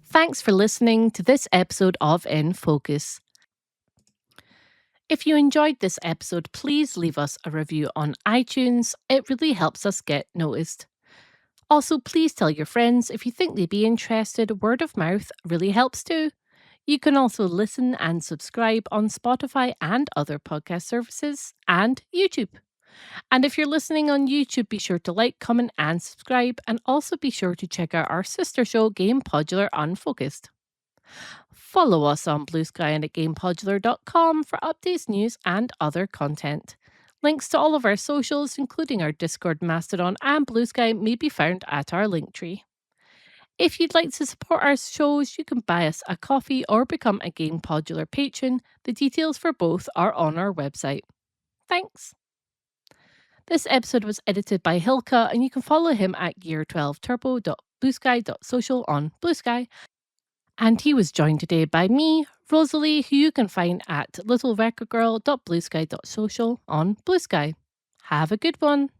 Thanks for listening to this episode of In Focus. If you enjoyed this episode, please leave us a review on iTunes. It really helps us get noticed. Also, please tell your friends if you think they'd be interested. Word of mouth really helps too. You can also listen and subscribe on Spotify and other podcast services and YouTube. And if you're listening on YouTube, be sure to like, comment, and subscribe. And also be sure to check out our sister show, Game Podular Unfocused. Follow us on Blue Sky and at gamepodular.com for updates, news, and other content. Links to all of our socials, including our Discord, Mastodon, and Blue Sky, may be found at our Linktree. If you'd like to support our shows, you can buy us a coffee or become a Game Podular patron. The details for both are on our website. Thanks. This episode was edited by Hilka, and you can follow him at gear12turbo.bluesky.social on Blue Sky. And he was joined today by me, Rosalie, who you can find at littlerecordgirl.bluesky.social on Blue Sky. Have a good one.